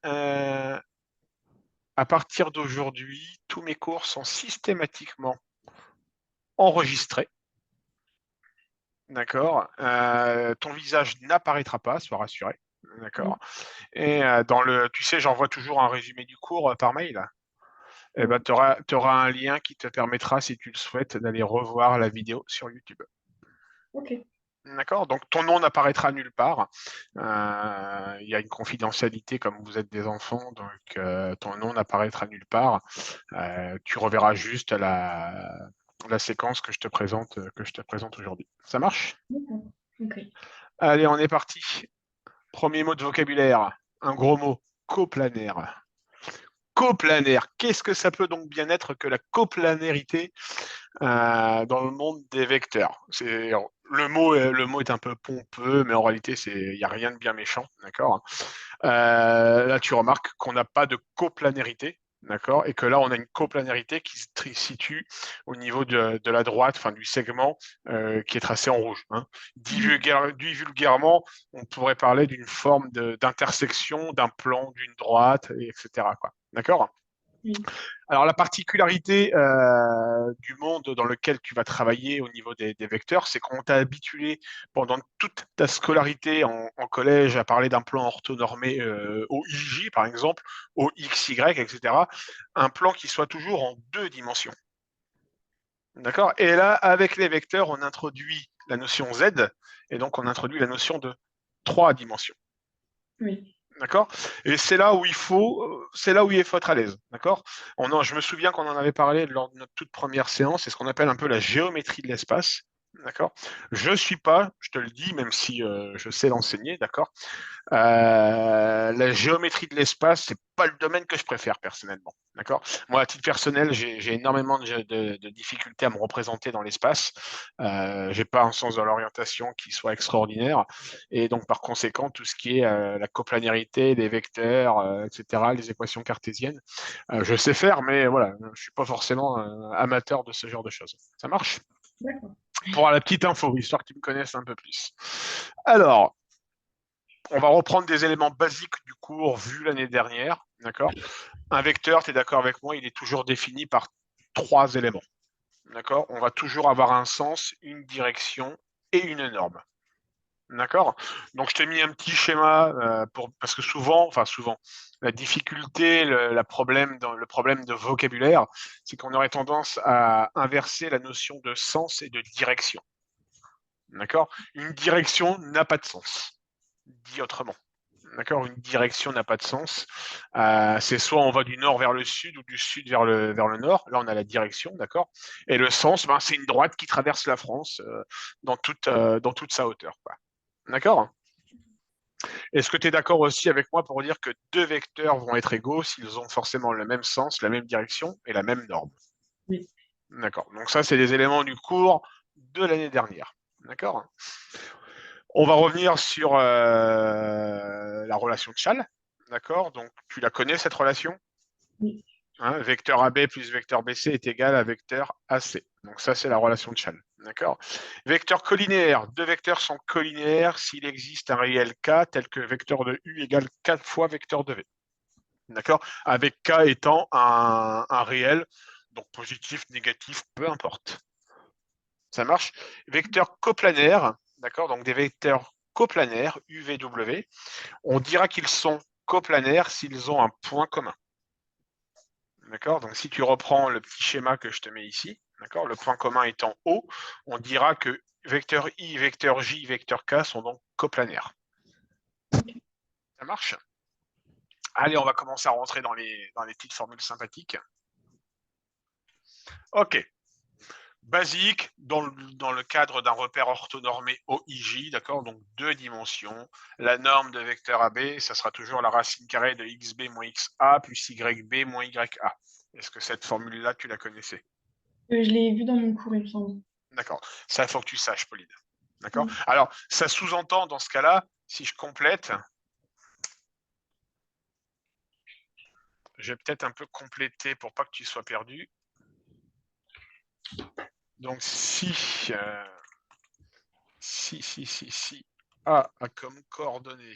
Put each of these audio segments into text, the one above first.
à partir d'aujourd'hui, tous mes cours sont systématiquement enregistrés. D'accord. Ton visage n'apparaîtra pas, sois rassuré. D'accord. Et tu sais, j'envoie toujours un résumé du cours par mail. Eh ben, tu auras un lien qui te permettra, si tu le souhaites, d'aller revoir la vidéo sur YouTube. Ok. D'accord? Donc ton nom n'apparaîtra nulle part. Il y a une confidentialité comme vous êtes des enfants, donc ton nom n'apparaîtra nulle part. Tu reverras juste la séquence que je te présente aujourd'hui. Ça marche? D'accord. Ok. Allez, on est parti. Premier mot de vocabulaire, un gros mot, coplanaire. Coplanaire, qu'est-ce que ça peut donc bien être que la coplanarité dans le monde des vecteurs? Le mot est un peu pompeux, mais en réalité, il n'y a rien de bien méchant, d'accord? Là, tu remarques qu'on n'a pas de coplanarité, d'accord? Et que là, on a une coplanarité qui se situe au niveau de la droite, enfin du segment qui est tracé en rouge, hein. Dit vulgairement, on pourrait parler d'une forme d'intersection d'un plan d'une droite, etc., quoi. D'accord? Oui. Alors, la particularité du monde dans lequel tu vas travailler au niveau des vecteurs, c'est qu'on t'a habitué pendant toute ta scolarité en collège à parler d'un plan orthonormé au IJ, par exemple, au XY, etc. Un plan qui soit toujours en 2 dimensions. D'accord? Et là, avec les vecteurs, on introduit la notion Z, et donc on introduit la notion de 3 dimensions. Oui. D'accord? Et c'est là où il faut être à l'aise. D'accord? Je me souviens qu'on en avait parlé lors de notre toute première séance, c'est ce qu'on appelle un peu la géométrie de l'espace. D'accord? Je suis pas, je te le dis, même si je sais l'enseigner, d'accord? La géométrie de l'espace, c'est pas le domaine que je préfère personnellement. D'accord? Moi, à titre personnel, j'ai énormément de difficultés à me représenter dans l'espace. J'ai pas un sens de l'orientation qui soit extraordinaire. Et donc, par conséquent, tout ce qui est la coplanarité, les vecteurs, etc., les équations cartésiennes, je sais faire, mais voilà, je suis pas forcément amateur de ce genre de choses. Ça marche? D'accord. Pour la petite info, histoire que tu me connaisses un peu plus. Alors, on va reprendre des éléments basiques du cours vu l'année dernière, d'accord? Un vecteur, tu es d'accord avec moi, il est toujours défini par 3 éléments, d'accord? On va toujours avoir un sens, une direction et une norme, d'accord? Donc, je t'ai mis un petit schéma parce que souvent, la difficulté, le problème de vocabulaire, c'est qu'on aurait tendance à inverser la notion de sens et de direction, d'accord? Une direction n'a pas de sens, dit autrement. D'accord, une direction n'a pas de sens. C'est soit on va du nord vers le sud ou du sud vers le nord. Là, on a la direction, d'accord. Et le sens, ben, c'est une droite qui traverse la France dans toute sa hauteur, quoi. D'accord? Est-ce que tu es d'accord aussi avec moi pour dire que 2 vecteurs vont être égaux s'ils ont forcément le même sens, la même direction et la même norme? Oui. D'accord. Donc ça, c'est des éléments du cours de l'année dernière. D'accord? On va revenir sur la relation de Chasles. D'accord? Donc, tu la connais, cette relation? Oui. Hein, vecteur AB plus vecteur BC est égal à vecteur AC. Donc, ça, c'est la relation de Chasles. D'accord? Vecteur collinaire. 2 vecteurs sont collinaires s'il existe un réel K tel que vecteur de U égale 4 fois vecteur de V. D'accord? Avec K étant un réel, donc positif, négatif, peu importe. Ça marche? Vecteur coplanaire, d'accord? Donc des vecteurs coplanaires, UVW, on dira qu'ils sont coplanaires s'ils ont un point commun. D'accord? Donc si tu reprends le petit schéma que je te mets ici, d'accord? Le point commun étant O, on dira que vecteur I, vecteur J, vecteur K sont donc coplanaires. Ça marche? Allez, on va commencer à rentrer dans les petites formules sympathiques. Ok. Basique dans le cadre d'un repère orthonormé OIJ, d'accord? Donc 2 dimensions. La norme de vecteur AB, ça sera toujours la racine carrée de xb moins xa plus yb moins ya. Est-ce que cette formule-là, tu la connaissais? Je l'ai vu dans mon cours, il me semble. D'accord. Ça, il faut que tu saches, Pauline. D'accord? Oui. Alors, ça sous-entend dans ce cas-là, si je complète, je vais peut-être un peu compléter pour pas que tu sois perdu. Donc, si A a comme coordonnée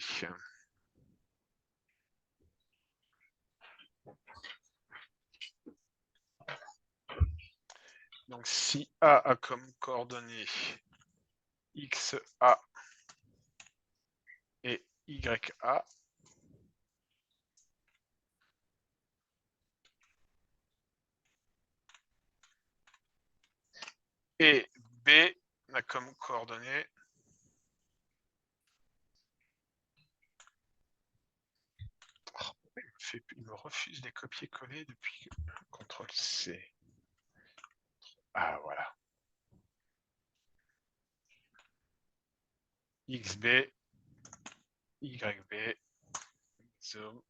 Donc, si A a comme coordonnées XA et YA, et B a comme coordonnées il me refuse des copier-coller depuis CTRL-C. Ah, voilà. XB, YB, zoom.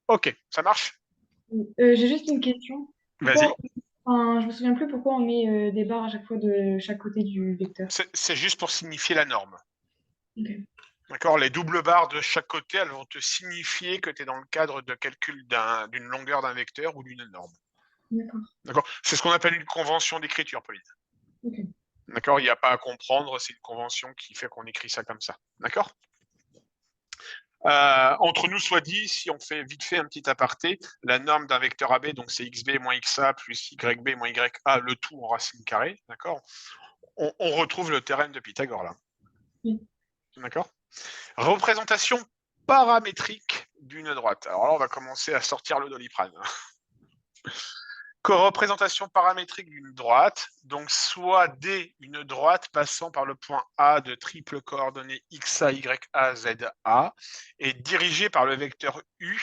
Ok, ça marche? J'ai juste une question. Vas-y. Pourquoi, enfin, je me souviens plus pourquoi on met des barres à chaque fois de chaque côté du vecteur. C'est juste pour signifier la norme. Ok. D'accord? Les doubles barres de chaque côté, elles vont te signifier que tu es dans le cadre de calcul d'une longueur d'un vecteur ou d'une norme. D'accord. D'accord? C'est ce qu'on appelle une convention d'écriture, Pauline. Ok. D'accord? Il n'y a pas à comprendre, c'est une convention qui fait qu'on écrit ça comme ça. D'accord? Entre nous soit dit, si on fait vite fait un petit aparté, la norme d'un vecteur AB, donc c'est xb moins xa plus yb moins ya, le tout en racine carrée, d'accord? On retrouve le théorème de Pythagore là. Oui. D'accord? Représentation paramétrique d'une droite. Alors là, on va commencer à sortir le Doliprane. Représentation paramétrique d'une droite, donc soit D, une droite passant par le point A de triple coordonnée XA, YA, ZA, et dirigée par le vecteur U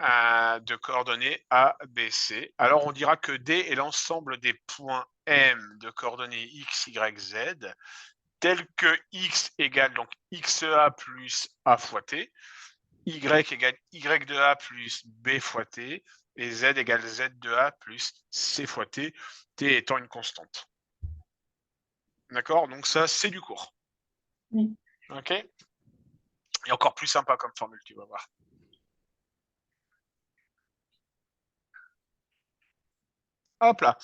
de coordonnées A, B, C. Alors on dira que D est l'ensemble des points M de coordonnées X, Y, Z, tel que X égale donc XA plus A fois T, Y égale Y de A plus B fois T, et Z égale Z de A plus C fois T, T étant une constante. D'accord? Donc ça, c'est du cours. Oui. OK? Et encore plus sympa comme formule, tu vas voir. Hop là.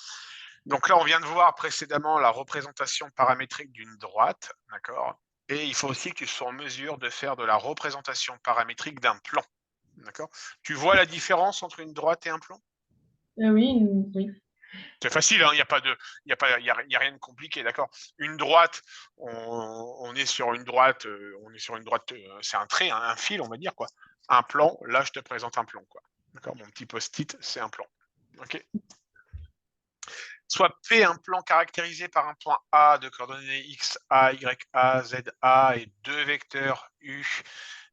Donc là, on vient de voir précédemment la représentation paramétrique d'une droite, d'accord? Et il faut aussi que tu sois en mesure de faire de la représentation paramétrique d'un plan, d'accord? Tu vois la différence entre une droite et un plan? Oui, oui. C'est facile, il n'y a pas de, y a rien de compliqué, d'accord? Une droite, on est sur une droite, c'est un trait, un fil, on va dire quoi. Un plan, là, je te présente un plan, quoi. D'accord? Mon petit post-it, c'est un plan. Ok? Soit P un plan caractérisé par un point A de coordonnées X, A, Y, A, Z, A et deux vecteurs U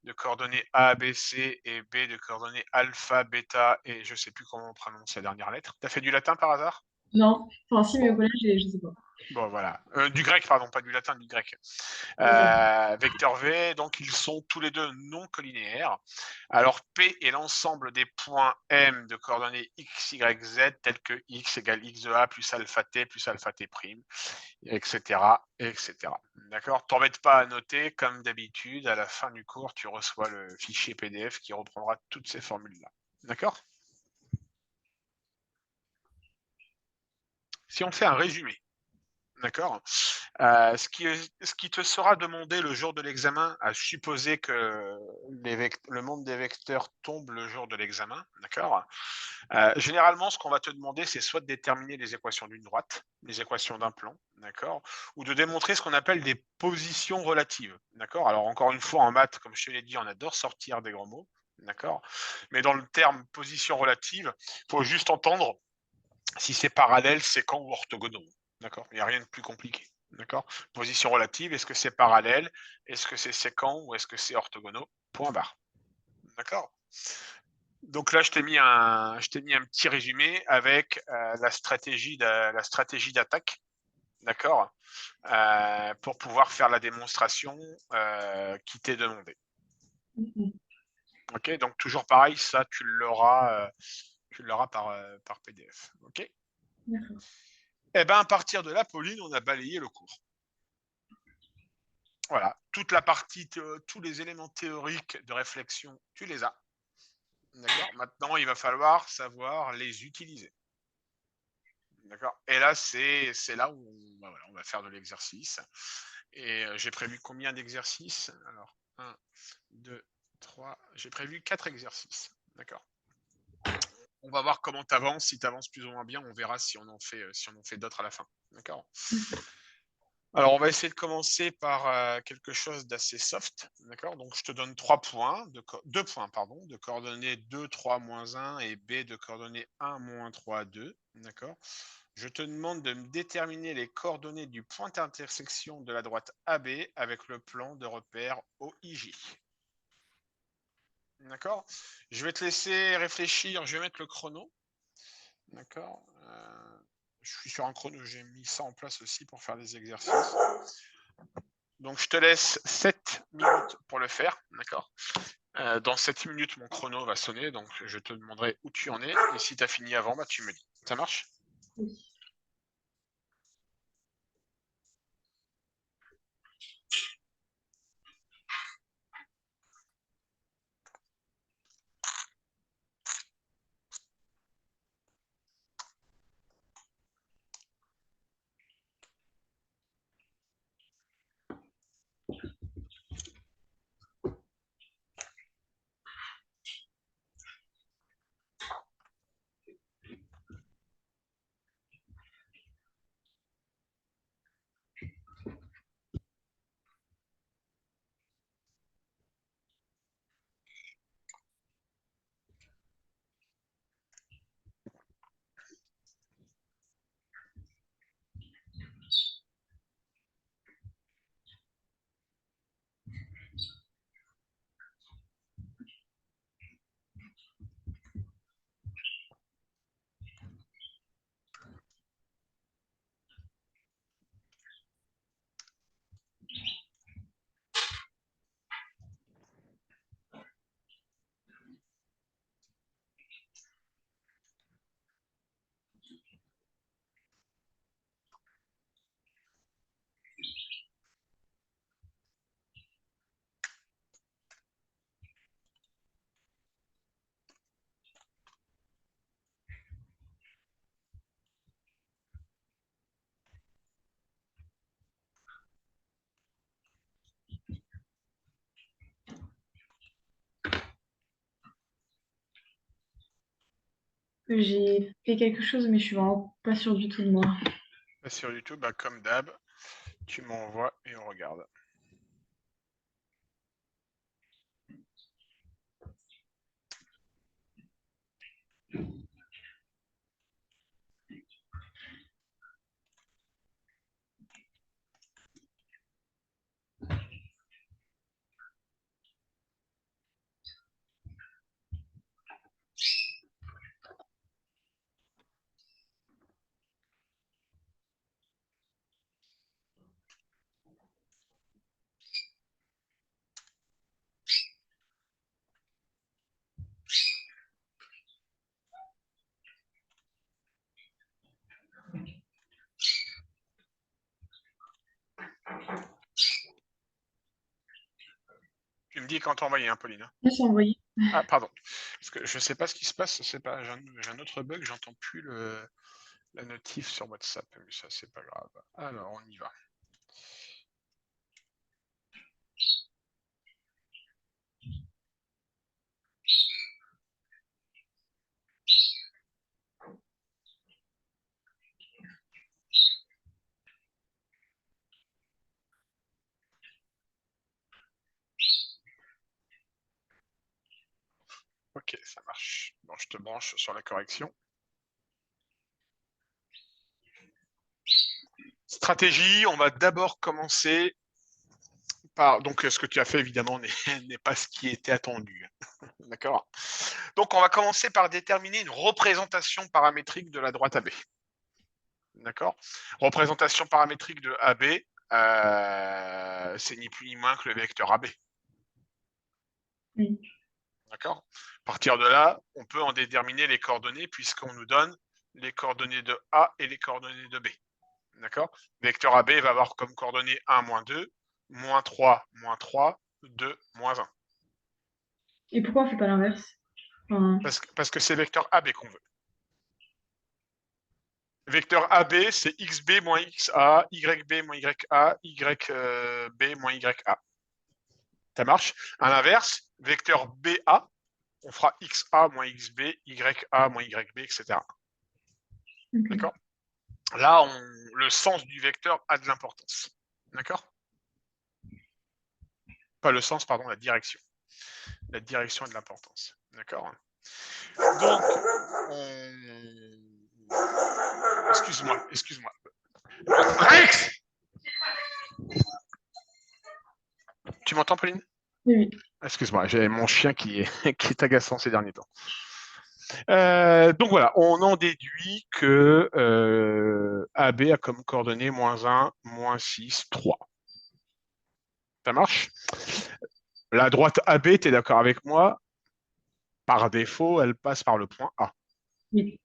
de coordonnées A, B, C et B de coordonnées alpha, bêta et je ne sais plus comment on prononce la dernière lettre. Tu as fait du latin par hasard? Non. Enfin, si, mais au Bon. collège, je sais pas. Bon, voilà. Du grec, pardon, pas du latin, du grec. Ok. Vecteur V, donc ils sont tous les deux non collinéaires. Alors P est l'ensemble des points M de coordonnées X, Y, Z, tels que X égale X de A plus alpha T prime, etc., etc. D'accord? T'embête pas à noter, comme d'habitude, à la fin du cours, tu reçois le fichier PDF qui reprendra toutes ces formules-là. D'accord? Si on fait un résumé, d'accord? Ce qui te sera demandé le jour de l'examen, à supposer que le monde des vecteurs tombe le jour de l'examen, d'accord? Généralement, ce qu'on va te demander, c'est soit de déterminer les équations d'une droite, les équations d'un plan, d'accord? Ou de démontrer ce qu'on appelle des positions relatives, d'accord? Alors encore une fois, en maths, comme je te l'ai dit, on adore sortir des grands mots, d'accord? Mais dans le terme position relative, il faut juste entendre si c'est parallèle, sécant ou orthogonaux. D'accord? Il n'y a rien de plus compliqué. D'accord? Position relative, est-ce que c'est parallèle? Est-ce que c'est sécant ou est-ce que c'est orthogonaux? Point barre. D'accord? Donc là, je t'ai mis un petit résumé avec la stratégie d'attaque, d'accord, pour pouvoir faire la démonstration qui t'est demandée. Ok, donc toujours pareil, ça tu l'auras par PDF. Ok. D'accord. Et bien à partir de là, Pauline, on a balayé le cours. Voilà, toute la partie, tous les éléments théoriques de réflexion, tu les as. D'accord. Maintenant, il va falloir savoir les utiliser. D'accord. Et là, c'est là où on va faire de l'exercice. Et j'ai prévu combien d'exercices? Alors, 1, 2, 3. J'ai prévu 4 exercices. D'accord. On va voir comment tu avances. Si tu avances plus ou moins bien, on verra si on en fait d'autres à la fin. D'accord. Alors, on va essayer de commencer par quelque chose d'assez soft. D'accord. Donc, je te donne 3 points, 2 points, pardon, de coordonnées 2, 3, moins 1 et B de coordonnées 1, moins 3, 2. D'accord. Je te demande de me déterminer les coordonnées du point d'intersection de la droite AB avec le plan de repère OIJ. D'accord. Je vais te laisser réfléchir. Je vais mettre le chrono. D'accord. Je suis sur un chrono. J'ai mis ça en place aussi pour faire des exercices. Donc, je te laisse 7 minutes pour le faire. D'accord. Dans 7 minutes, mon chrono va sonner. Donc, je te demanderai où tu en es. Et si tu as fini avant, bah, tu me dis. Ça marche? Oui. J'ai fait quelque chose, mais je suis vraiment pas sûre du tout de moi. Sur YouTube, bah, comme d'hab, tu m'envoies et on regarde. Tu me dis quand t'envoyer, hein, Pauline. Là, c'est envoyé. Ah, pardon. Parce que je ne sais pas ce qui se passe. J'ai un autre bug. J'entends plus la notif sur WhatsApp. Mais ça, c'est pas grave. Alors, on y va. Ok, ça marche. Bon, je te branche sur la correction. Stratégie, on va d'abord commencer par... Donc, ce que tu as fait, évidemment, n'est pas ce qui était attendu. D'accord. Donc, on va commencer par déterminer une représentation paramétrique de la droite AB. D'accord. Représentation paramétrique de AB, c'est ni plus ni moins que le vecteur AB. Oui. D'accord. À partir de là, on peut en déterminer les coordonnées puisqu'on nous donne les coordonnées de A et les coordonnées de B. D'accord. Vecteur AB va avoir comme coordonnées 1, moins 2, moins 3, 2, moins 1. Et pourquoi on fait pas l'inverse? Enfin, Parce que c'est vecteur AB qu'on veut. Vecteur AB, c'est XB moins XA, YB moins YA, YB moins YA. Ça marche. À l'inverse, vecteur BA, on fera XA moins XB, YA moins YB, etc. Ok. D'accord? Là, le sens du vecteur a de l'importance. D'accord? Pas le sens, pardon, la direction. La direction a de l'importance. D'accord? Donc, excuse-moi. Rex! Tu m'entends, Pauline? Oui, oui. Excuse-moi, j'ai mon chien qui est, qui est agaçant ces derniers temps. Donc voilà, on en déduit que AB a comme coordonnées -1, -6, 3. Ça marche? La droite AB, tu es d'accord avec moi? Par défaut, elle passe par le point A. Oui.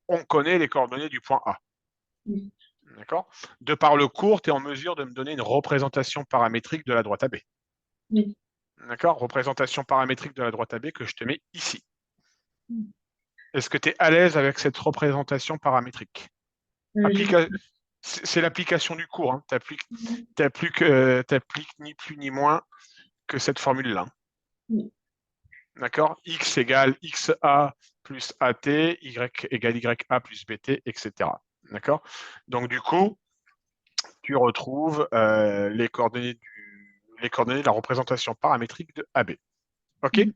On connaît les coordonnées du point A. Oui. D'accord? De par le cours, tu es en mesure de me donner une représentation paramétrique de la droite AB. Oui. D'accord? Représentation paramétrique de la droite AB que je te mets ici. Oui. Est-ce que tu es à l'aise avec cette représentation paramétrique? Applica... C'est l'application du cours. Hein. Tu n'appliques ni plus ni moins que cette formule-là. Oui. D'accord? X égale XA plus AT, Y égale YA plus BT, etc. D'accord? Donc, du coup, tu retrouves les coordonnées de la représentation paramétrique de AB. OK? Oui.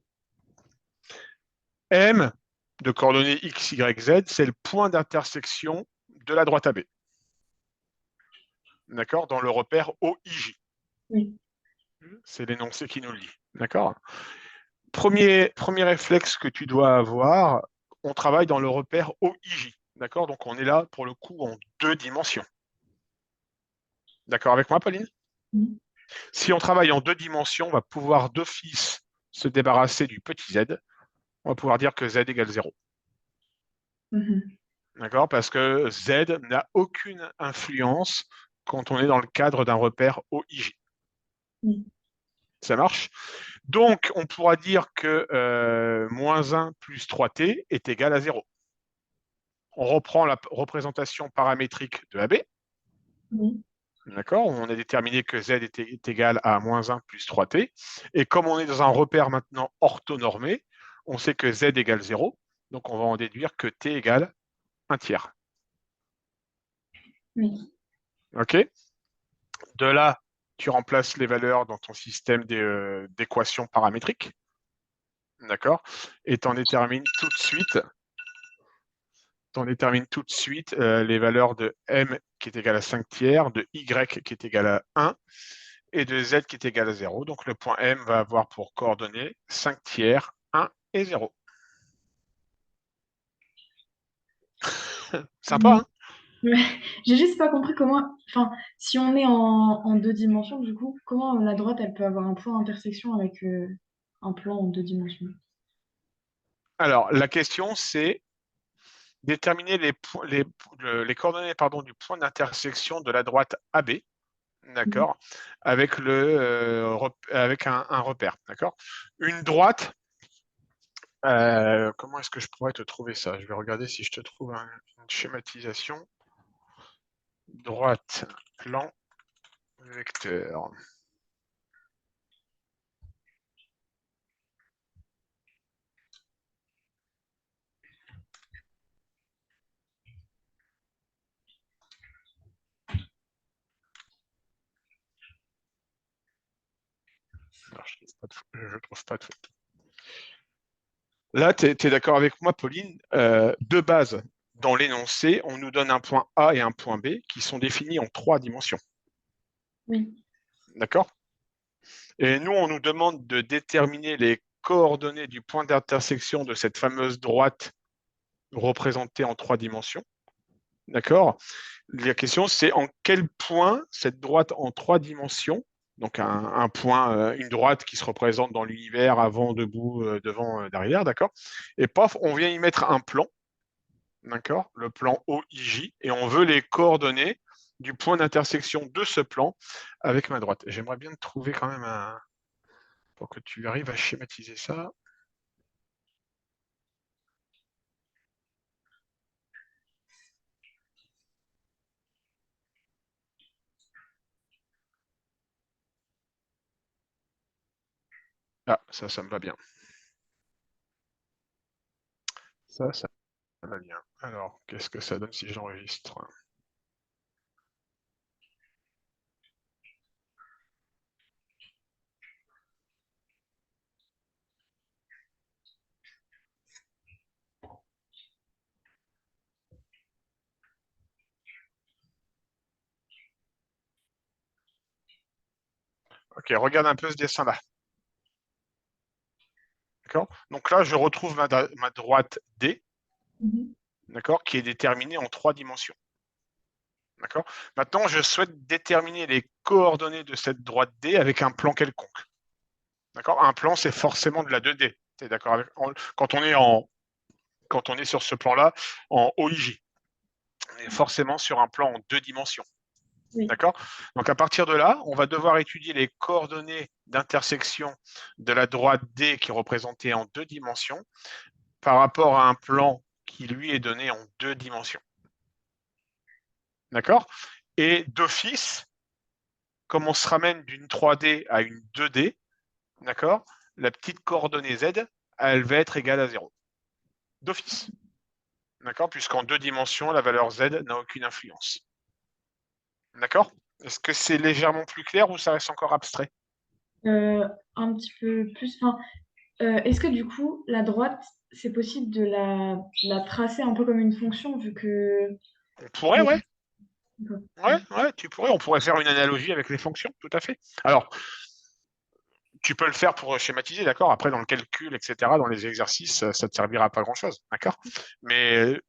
M de coordonnées X, Y, Z, c'est le point d'intersection de la droite AB. D'accord? Dans le repère OIJ. Oui. C'est l'énoncé qui nous le dit. D'accord? Premier réflexe que tu dois avoir, on travaille dans le repère OIJ. D'accord? Donc on est là pour le coup en 2 dimensions. D'accord avec moi, Pauline? Oui. Si on travaille en 2 dimensions, on va pouvoir d'office se débarrasser du petit z. On va pouvoir dire que z égale 0. Mhm. D'accord? Parce que z n'a aucune influence quand on est dans le cadre d'un repère OIJ. Oui. Ça marche? Donc, on pourra dire que -1 plus 3t est égal à 0. On reprend la représentation paramétrique de AB. Oui. D'accord? On a déterminé que z est égal à -1 plus 3t. Et comme on est dans un repère maintenant orthonormé, on sait que z égale 0. Donc, on va en déduire que t égale 1 tiers. Oui. OK? De là, tu remplaces les valeurs dans ton système d'équations paramétriques. D'accord? Et tu en détermines tout de suite les valeurs de m qui est égal à 5 tiers, de y qui est égal à 1 et de z qui est égal à 0. Donc le point m va avoir pour coordonnées 5 tiers, 1 et 0. Sympa, Oui. hein? Ouais. J'ai juste pas compris comment, enfin, si on est en 2 dimensions, du coup, comment la droite, elle peut avoir un point d'intersection avec un plan en 2 dimensions. Alors, la question, c'est déterminer les coordonnées du point d'intersection de la droite AB, Mhm. d'accord, avec, avec un repère, d'accord. Une droite, comment est-ce que je pourrais te trouver ça? Je vais regarder si je te trouve une schématisation. Droite, plan, vecteur. Alors, je trouve pas de photo. Là, tu es d'accord avec moi, Pauline? De base, dans l'énoncé, on nous donne un point A et un point B qui sont définis en 3 dimensions. Oui. D'accord? Et nous, on nous demande de déterminer les coordonnées du point d'intersection de cette fameuse droite représentée en 3 dimensions. D'accord? La question, c'est en quel point cette droite en 3 dimensions, donc un point, une droite qui se représente dans l'univers avant, debout, devant, derrière, d'accord? Et paf, on vient y mettre un plan, d'accord? Le plan OIJ, et on veut les coordonnées du point d'intersection de ce plan avec ma droite. J'aimerais bien trouver quand même pour que tu arrives à schématiser ça. Ah, ça me va bien. Ça va bien. Alors, qu'est-ce que ça donne si j'enregistre? Ok, regarde un peu ce dessin-là. D'accord? Donc là, je retrouve ma droite D, Mhm. d'accord, qui est déterminée en 3 dimensions. D'accord? Maintenant, je souhaite déterminer les coordonnées de cette droite D avec un plan quelconque. D'accord? Un plan, c'est forcément de la 2D. Tu es d'accord avec... quand on est sur ce plan-là, en OIJ, on est forcément sur un plan en 2 dimensions. Oui. D'accord? Donc à partir de là, on va devoir étudier les coordonnées d'intersection de la droite D qui est représentée en 2 dimensions par rapport à un plan qui lui est donné en 2 dimensions. D'accord? Et d'office, comme on se ramène d'une 3D à une 2D, d'accord, la petite coordonnée Z, elle va être égale à 0. D'office. D'accord? Puisqu'en 2 dimensions, la valeur Z n'a aucune influence. D'accord? Est-ce que c'est légèrement plus clair ou ça reste encore abstrait? Un petit peu plus. Enfin, est-ce que du coup, la droite, c'est possible de la tracer un peu comme une fonction, vu que... On pourrait, que- ouais. Ouais, tu pourrais. On pourrait faire une analogie avec les fonctions, tout à fait. Alors, tu peux le faire pour schématiser, d'accord? Après, dans le calcul, etc., dans les exercices, ça ne te servira pas à grand-chose, d'accord? Mais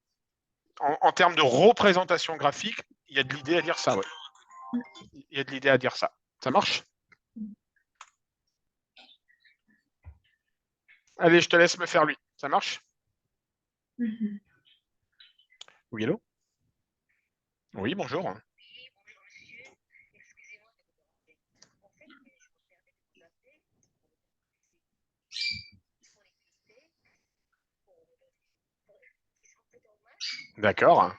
en termes de représentation graphique, il y a de l'idée à dire ça, ouais. Il y a de l'idée à dire ça. Ça marche? Allez, je te laisse me faire lui. Ça marche? Mhm. Oui, hello? Oui, bonjour. D'accord.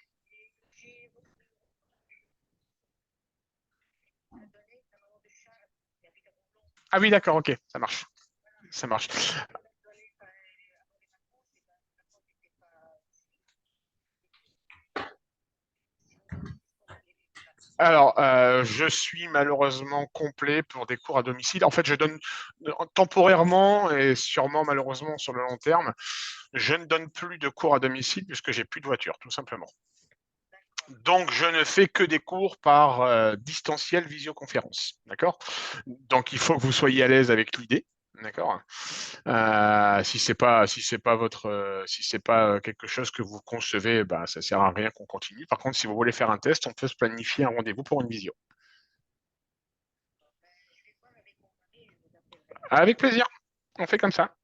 Ah oui, d'accord, ok, ça marche. Ça marche. Alors, je suis malheureusement complet pour des cours à domicile. En fait, je donne temporairement et sûrement malheureusement sur le long terme, je ne donne plus de cours à domicile puisque j'ai plus de voiture, tout simplement. Donc, je ne fais que des cours par distanciel visioconférence. D'accord? Donc, il faut que vous soyez à l'aise avec l'idée. D'accord? Si c'est pas quelque chose que vous concevez, ben, ça sert à rien qu'on continue. Par contre, si vous voulez faire un test, on peut se planifier un rendez-vous pour une visio. Avec plaisir. On fait comme ça.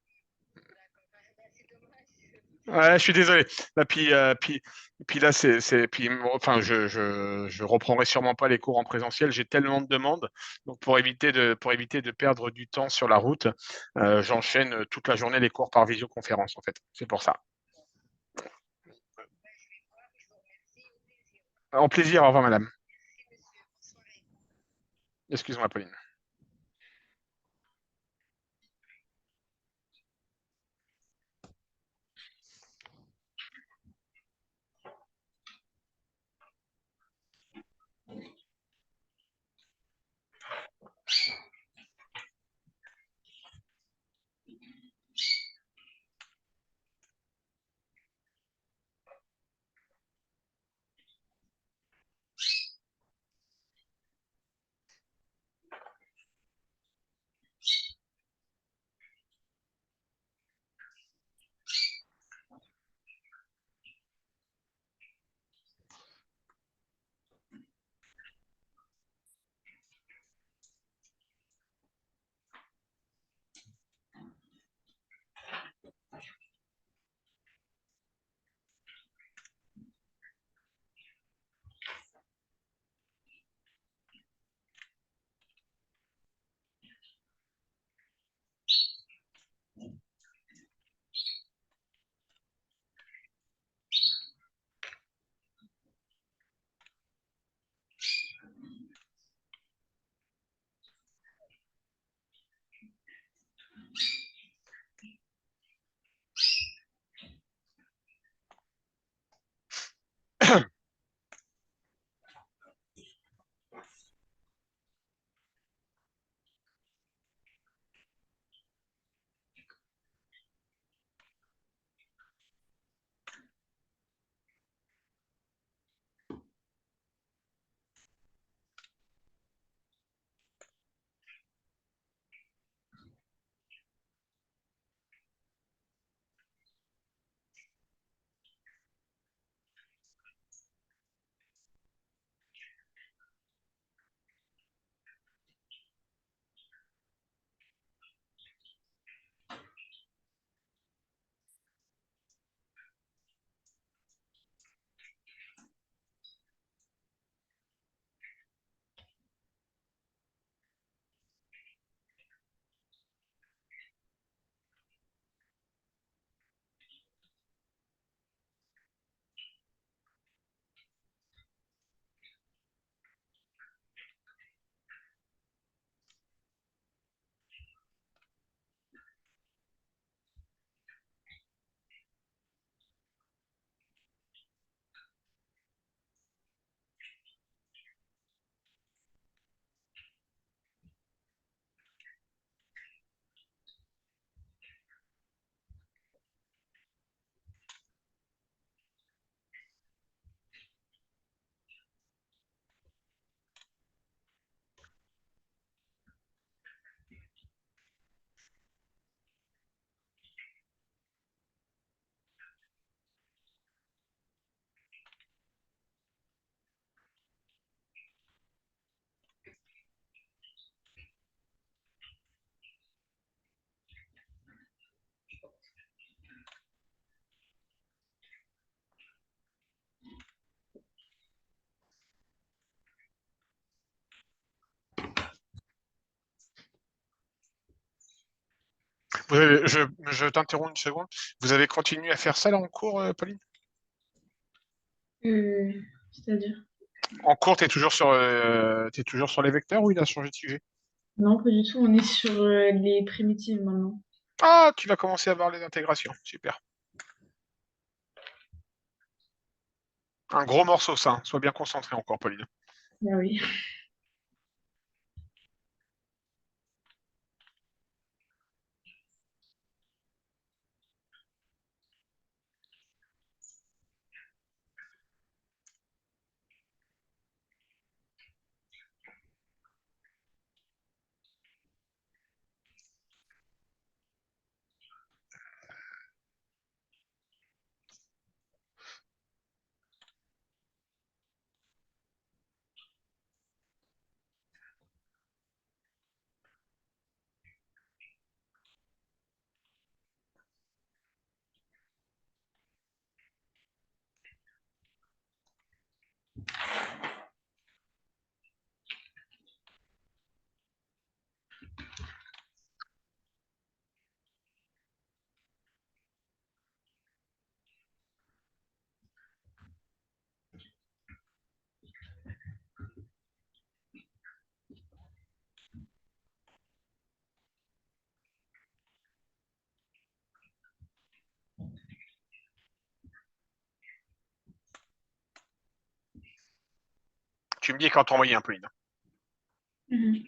Ouais, je suis désolé. Là, puis là, enfin, je reprendrai sûrement pas les cours en présentiel. J'ai tellement de demandes, donc pour éviter de perdre du temps sur la route, j'enchaîne toute la journée les cours par visioconférence, en fait. C'est pour ça. En plaisir. Au revoir, madame. Excuse-moi, Pauline. t'interromps une seconde. Vous avez continué à faire ça là en cours, Pauline? Euh, C'est-à-dire? En cours, t'es toujours sur les vecteurs ou il a changé de sujet? Non, pas du tout. On est sur les primitives maintenant. Ah, tu vas commencer à voir les intégrations. Super. Un gros morceau, ça, hein. Sois bien concentré encore, Pauline. Ah oui. Tu me dis quand t'envoyer un, Pauline. Mhm.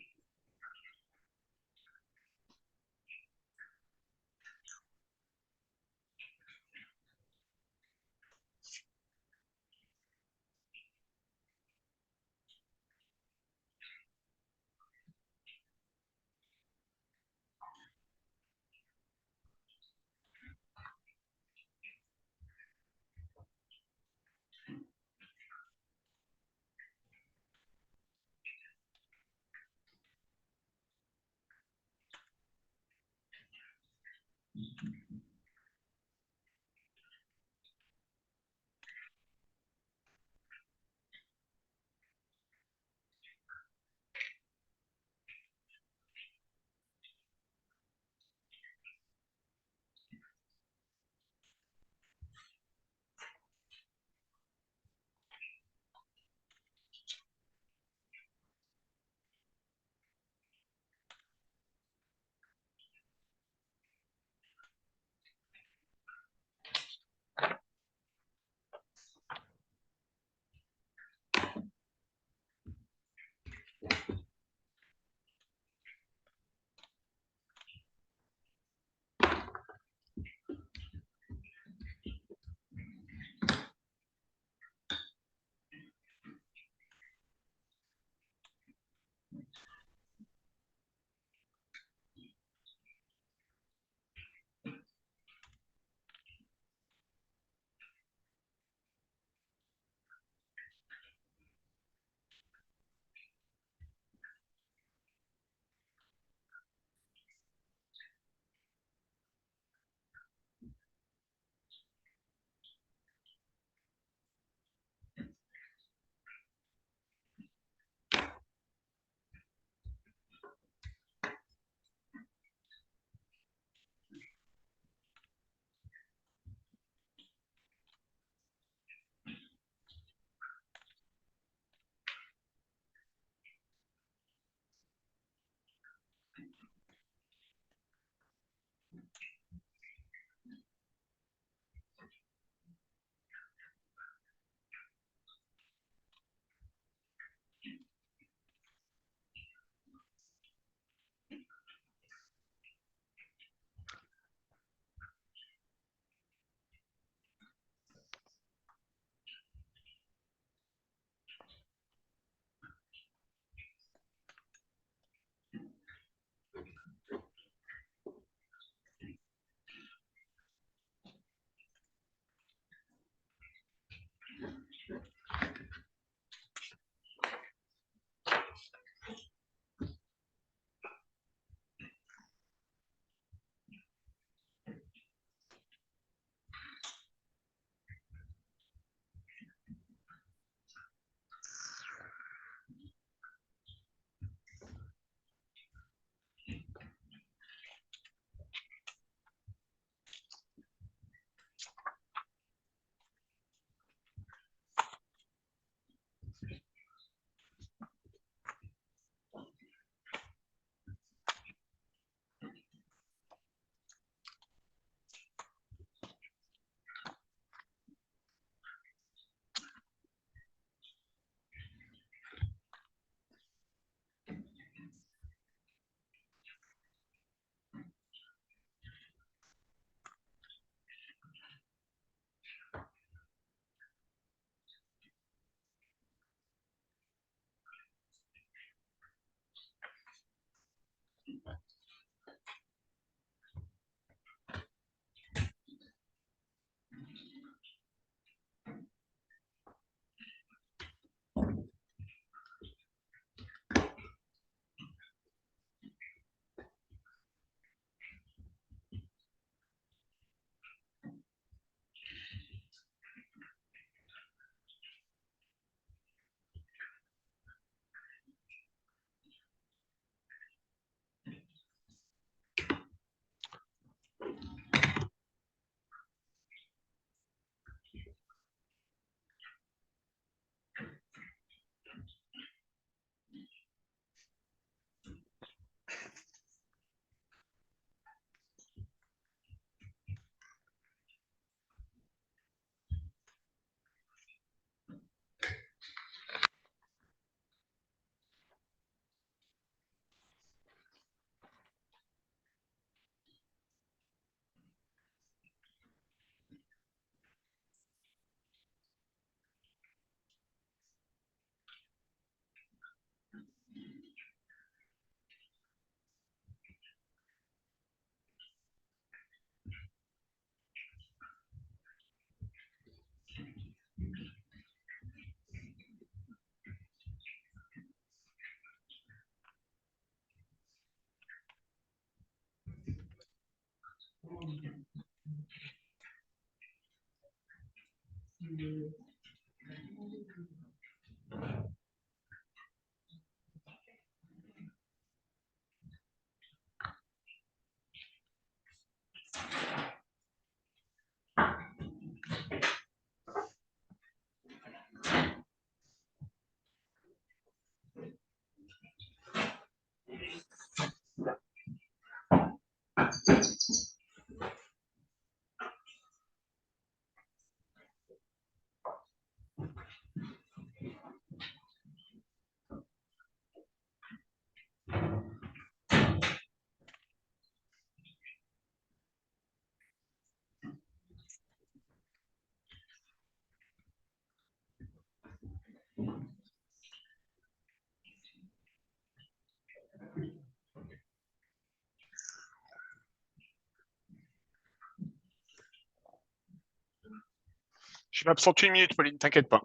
Je m'absente 1 minute, Pauline, t'inquiète pas.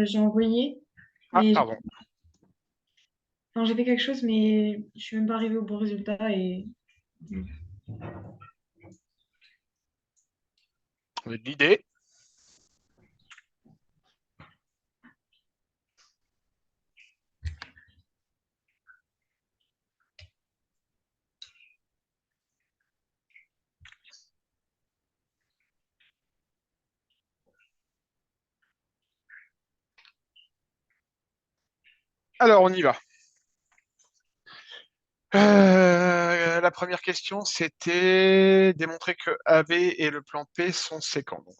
J'ai envoyé, Ah, mais pardon. enfin, j'ai fait quelque chose, mais je suis même pas arrivée au bon résultat et On a de l'idée. Alors, on y va. La première question, c'était démontrer que AB et le plan P sont séquents, donc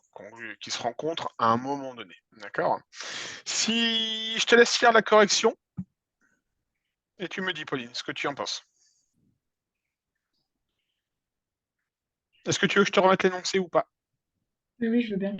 qui se rencontrent à un moment donné. D'accord? Si je te laisse faire la correction, et tu me dis, Pauline, ce que tu en penses. Est-ce que tu veux que je te remette l'énoncé ou pas? oui, oui, je veux bien.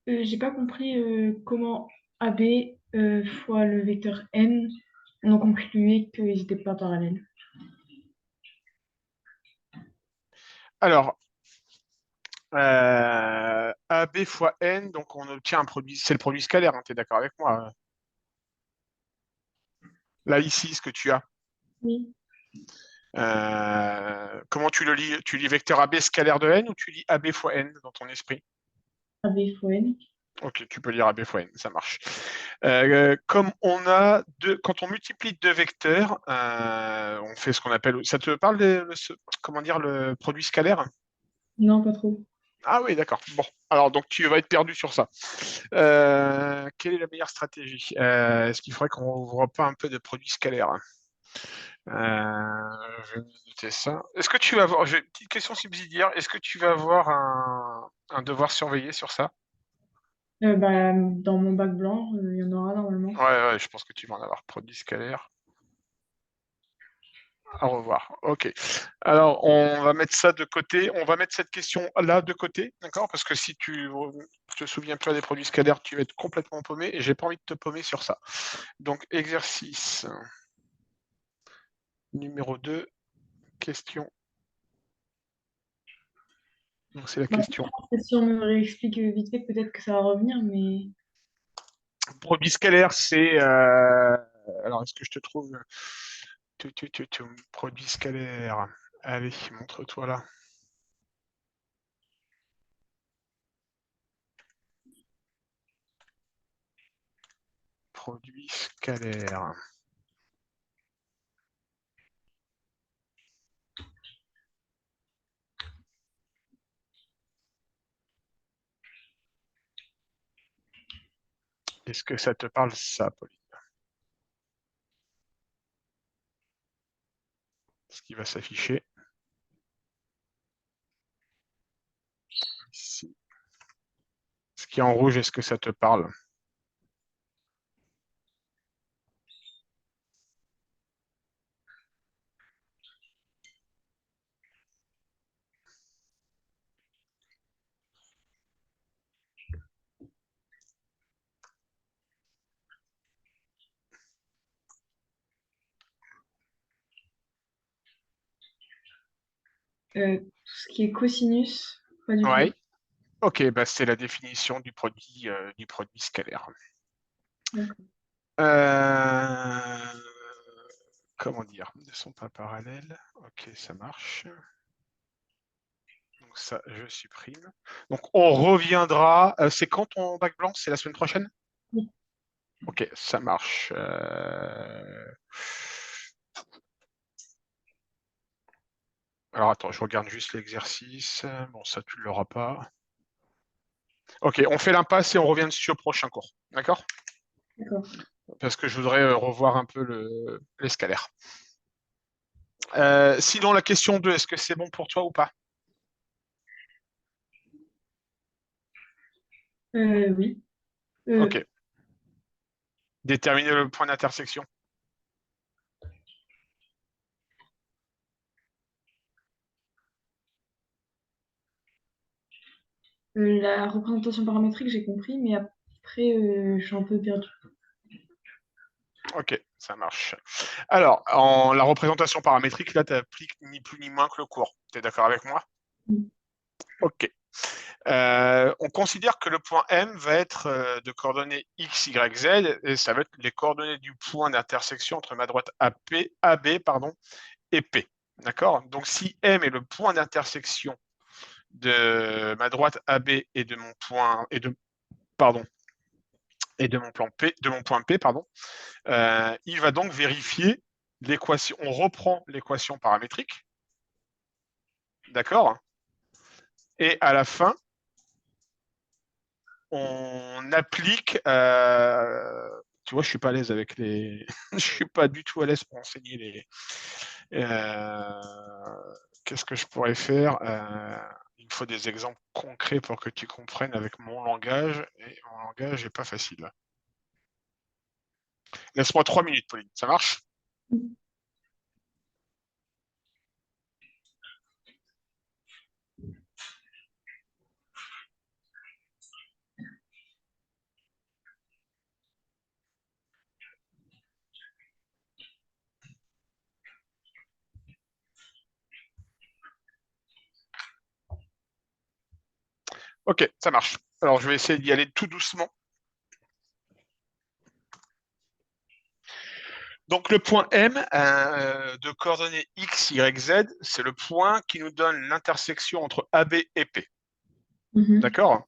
J'ai pas compris comment AB fois le vecteur n, on en concluait qu'ils n'étaient pas parallèles. Alors, AB fois N, donc on obtient un produit, c'est le produit scalaire, hein, tu es d'accord avec moi? Là, ici, ce que tu as. Oui, Comment tu le lis? Tu lis vecteur AB scalaire de N ou tu lis AB fois N dans ton esprit? AB fois n. Ok, tu peux lire AB fois N, ça marche. Comme on a quand on multiplie deux vecteurs, on fait ce qu'on appelle. Ça te parle comment dire, le produit scalaire? Non, pas trop. Ah oui, d'accord. Bon, alors donc tu vas être perdu sur ça. Quelle est la meilleure stratégie? Est-ce qu'il faudrait qu'on ouvre pas un peu de produits scalaires? Je vais noter ça. Est-ce que tu vas avoir, j'ai une petite question subsidiaire, est-ce que tu vas avoir un devoir surveillé sur ça? Bah, dans mon bac blanc, il y en aura normalement. Ouais, je pense que tu vas en avoir. Produits scalaires. À revoir. Ok. Alors, on va mettre ça de côté. On va mettre cette question-là de côté, d'accord? Parce que si tu te souviens plus des produits scalaires, tu vas être complètement paumé et j'ai pas envie de te paumer sur ça. Donc, exercice numéro 2, question. Donc, c'est la Bah, question. si on me réexplique vite fait, peut-être que ça va revenir, mais Produit scalaire, c'est. Alors, est-ce que je te trouve. Produit scalaire. Allez, montre-toi là. Produit scalaire. Est-ce que ça te parle, ça, Pauline? Ce qui va s'afficher ici. Ce qui est en rouge, est-ce que ça te parle? tout ce qui est cosinus, pas du tout. Ouais. Ok, bah c'est la définition du produit scalaire. D'accord. Euh, Comment dire? Ils ne sont pas parallèles. Ok, ça marche. Donc ça, je supprime. Donc on reviendra. C'est quand ton bac blanc? C'est la semaine prochaine? Oui. Ok, ça marche. Alors attends, je regarde juste l'exercice. Bon, ça, tu ne l'auras pas. Ok, on fait l'impasse et on revient dessus au prochain cours. D'accord? D'accord. Parce que je voudrais revoir un peu les scalaires. Sinon, la question 2, est-ce que c'est bon pour toi ou pas? Oui. Ok. Déterminer le point d'intersection. La représentation paramétrique, j'ai compris, mais après, je suis un peu perdue. Ok, ça marche. Alors, en la représentation paramétrique, là, tu appliques ni plus ni moins que le cours. Tu es d'accord avec moi? Oui. Ok. On considère que le point M va être de coordonnées X, Y, Z, et ça va être les coordonnées du point d'intersection entre ma droite AB pardon, et P. D'accord? Donc, si M est le point d'intersection de ma droite AB et de mon point pardon, et de mon plan P, de mon point P, pardon, il va donc vérifier l'équation. On reprend l'équation paramétrique, d'accord? Et à la fin, on applique. Tu vois, je suis pas à l'aise avec les. Je suis pas du tout à l'aise pour enseigner les. Qu'est-ce que je pourrais faire? Il me faut des exemples concrets pour que tu comprennes avec mon langage. Et mon langage n'est pas facile. Laisse-moi 3 minutes, Pauline. Ça marche? Ok, ça marche. Alors, je vais essayer d'y aller tout doucement. Donc, le point M de coordonnées X, Y, Z, c'est le point qui nous donne l'intersection entre AB et P. Mhm. D'accord?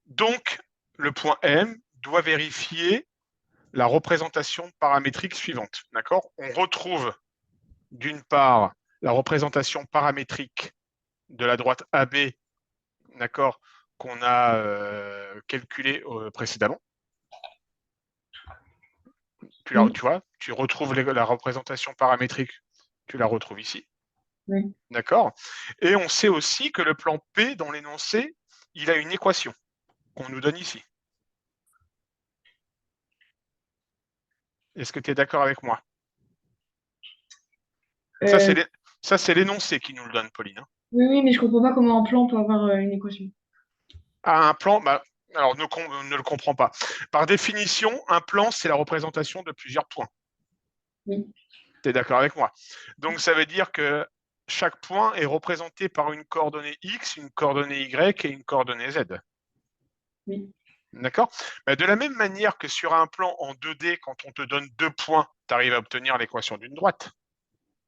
Donc, le point M doit vérifier la représentation paramétrique suivante. D'accord? On retrouve d'une part la représentation paramétrique de la droite AB, d'accord, qu'on a calculée précédemment. Oui, Tu vois, tu retrouves la représentation paramétrique, tu la retrouves ici. oui. D'accord? Et on sait aussi que le plan P dans l'énoncé, il a une équation qu'on nous donne ici. Est-ce que tu es d'accord avec moi? Ça, Euh, c'est l'énoncé qui nous le donne, Pauline. Hein. oui, oui, mais je comprends pas comment un plan peut avoir une équation. Ah, un plan, bah, alors ne le comprends pas. Par définition, un plan, c'est la représentation de plusieurs points. Oui. Tu es d'accord avec moi? Donc, ça veut dire que chaque point est représenté par une coordonnée X, une coordonnée Y et une coordonnée Z. Oui. D'accord? De la même manière que sur un plan en 2D, quand on te donne 2 points, tu arrives à obtenir l'équation d'une droite.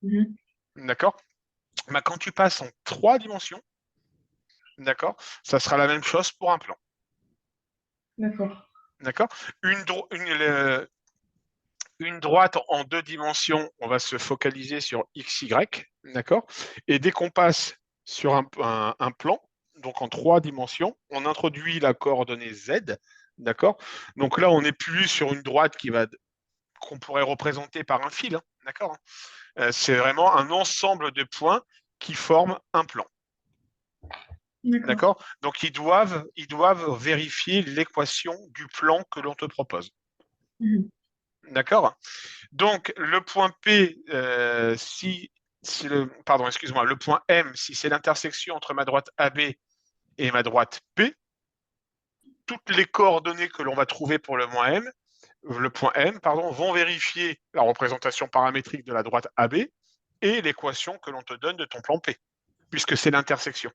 Mhm. D'accord? Quand tu passes en 3 dimensions, d'accord, ça sera la même chose pour un plan. D'accord. D'accord? Une droite en 2 dimensions, on va se focaliser sur XY, d'accord? Et dès qu'on passe sur un plan, donc en 3 dimensions, on introduit la coordonnée Z, d'accord? Donc là, on n'est plus sur une droite qu'on pourrait représenter par un fil, hein, d'accord? C'est vraiment un ensemble de points qui forment un plan. D'accord. D'accord? Donc ils doivent vérifier l'équation du plan que l'on te propose. Mhm. D'accord? Donc, le point P, pardon, excuse-moi, le point M, si c'est l'intersection entre ma droite AB et ma droite P, toutes les coordonnées que l'on va trouver pour le point M, pardon, vont vérifier la représentation paramétrique de la droite AB et l'équation que l'on te donne de ton plan P, puisque c'est l'intersection.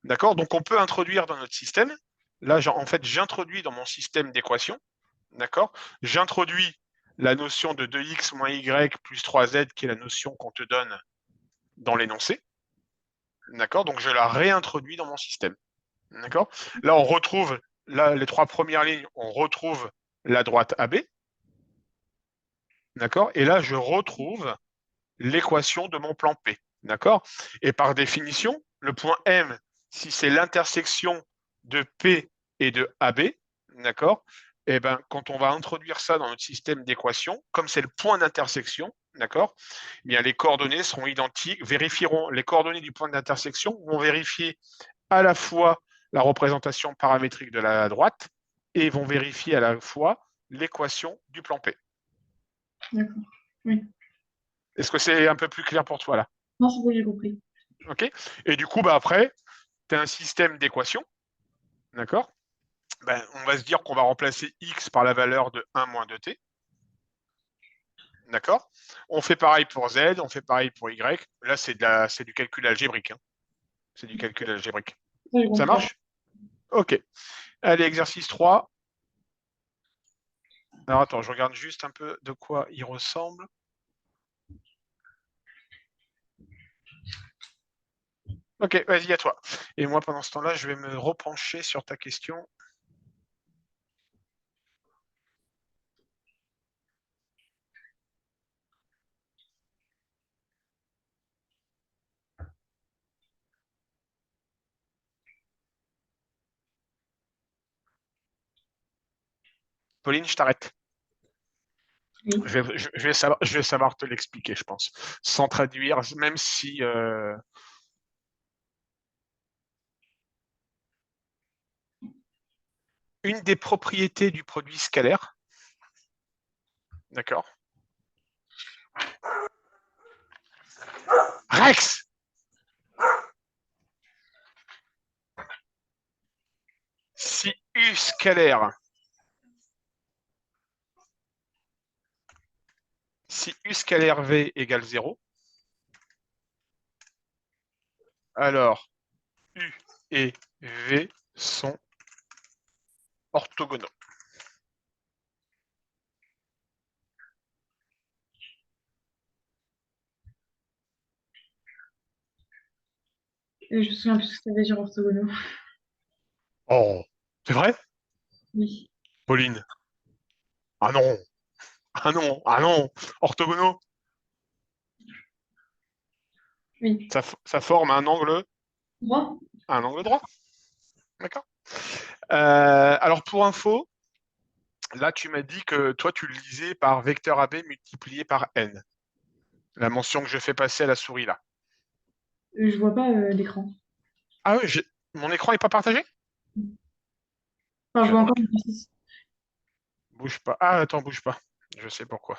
D'accord? Donc, on peut introduire dans notre système, là, en fait, j'introduis dans mon système d'équations, d'accord? J'introduis la notion de 2x moins y plus 3z, qui est la notion qu'on te donne dans l'énoncé. D'accord? Donc, je la réintroduis dans mon système. D'accord? Là, on retrouve, les 3 premières lignes, on retrouve la droite AB. D'accord? Et là, je retrouve l'équation de mon plan P. D'accord? Et par définition, le point M, si c'est l'intersection de P et de AB, d'accord? Et ben, quand on va introduire ça dans notre système d'équation, comme c'est le point d'intersection, d'accord? Eh bien, les coordonnées seront identiques, vérifieront les coordonnées du point d'intersection, vont vérifier à la fois la représentation paramétrique de la droite et vont vérifier à la fois l'équation du plan P. D'accord. Oui. Est-ce que c'est un peu plus clair pour toi là? Non, c'est bon, j'ai compris. OK? Et du coup, après, tu as un système d'équations, d'accord? On va se dire qu'on va remplacer x par la valeur de 1 moins 2t, d'accord? On fait pareil pour z, on fait pareil pour y. Là, c'est du calcul algébrique. Hein. C'est du calcul algébrique. Ça, j'ai Ça compris. marche? OK. Allez, exercice 3. Alors, attends, je regarde juste un peu de quoi il ressemble. OK, vas-y, à toi. Et moi, pendant ce temps-là, je vais me repencher sur ta question. Pauline, je t'arrête. Oui. Je vais savoir te l'expliquer, je pense, sans traduire, même si une des propriétés du produit scalaire, d'accord? Rex! Si U scalaire, si U scalaire V égale 0, alors U est V sont orthogonaux. Je me souviens plus ce que ça veut dire orthogonaux. Oh, c'est vrai, Oui, Pauline? Ah non, ah non, ah non, orthogonaux, oui. ça forme Moi? un angle droit, d'accord? Alors pour info, là tu m'as dit que toi tu le lisais par vecteur AB multiplié par n, la mention que je fais passer à la souris là. Je vois pas d'écran. Ah oui, mon écran est pas partagé? Enfin, je vois J'attends, encore une exercice. bouge pas. Ah attends, bouge pas. Je sais pourquoi.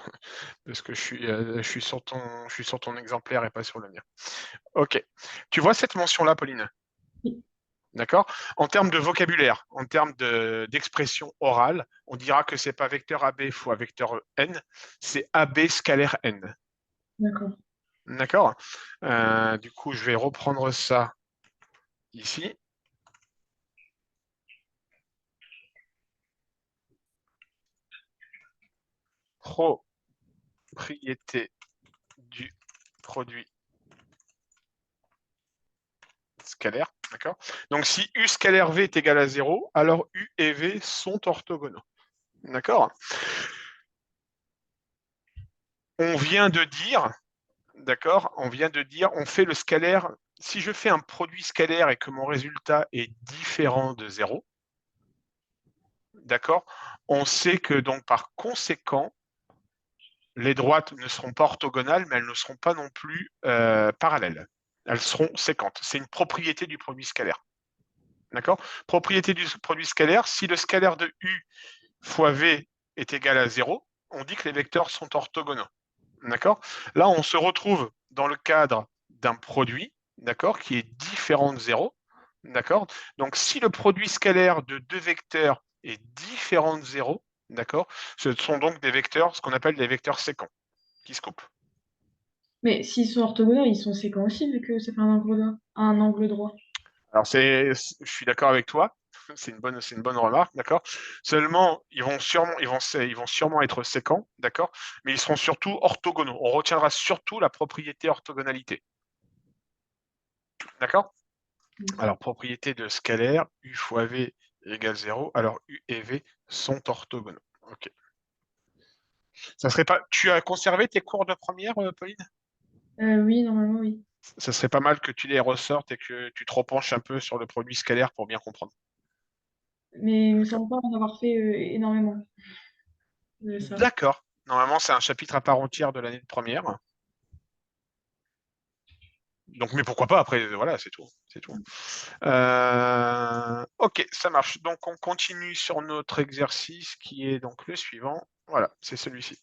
Parce que je suis sur ton exemplaire et pas sur le mien. Ok. Tu vois cette mention-là, Pauline? Oui, D'accord? En termes de vocabulaire, en termes d'expression orale, on dira que c'est pas vecteur AB fois vecteur n, c'est AB scalaire n. d'accord. D'accord? Du coup, je vais reprendre ça ici. Propriété du produit scalaire. D'accord? Donc, si U scalaire V est égal à 0, alors U et V sont orthogonaux. D'accord? On vient de dire, d'accord? On vient de dire, on fait le scalaire. Si je fais un produit scalaire et que mon résultat est différent de 0, d'accord? On sait que donc par conséquent, les droites ne seront pas orthogonales, mais elles ne seront pas non plus parallèles. Elles seront séquentes. C'est une propriété du produit scalaire. D'accord? Propriété du produit scalaire, si le scalaire de U fois V est égal à 0, on dit que les vecteurs sont orthogonaux. D'accord? Là, on se retrouve dans le cadre d'un produit, d'accord, qui est différent de 0. D'accord? Donc, si le produit scalaire de deux vecteurs est différent de 0, d'accord, ce sont donc des vecteurs, ce qu'on appelle des vecteurs séquents, qui se coupent. Mais s'ils sont orthogonaux, ils sont séquents aussi, vu que ça fait un angle droit. Alors, je suis d'accord avec toi, c'est une bonne remarque, d'accord. Seulement, ils vont sûrement être séquents, d'accord, mais ils seront surtout orthogonaux. On retiendra surtout la propriété orthogonalité, d'accord. Alors, propriété de scalaire, U fois V égale 0. Alors, U et V sont orthogonaux. Ok. Ça serait pas. Tu as conservé tes cours de première, Pauline? Oui, normalement, oui. Ça serait pas mal que tu les ressortes et que tu te repenches un peu sur le produit scalaire pour bien comprendre. Mais il me D'accord. semble pas en avoir fait énormément de ça. D'accord. Normalement, c'est un chapitre à part entière de l'année de première. Donc, mais pourquoi pas après, voilà, c'est tout. C'est tout. Ok, ça marche. Donc, on continue sur notre exercice qui est donc le suivant. Voilà, c'est celui-ci.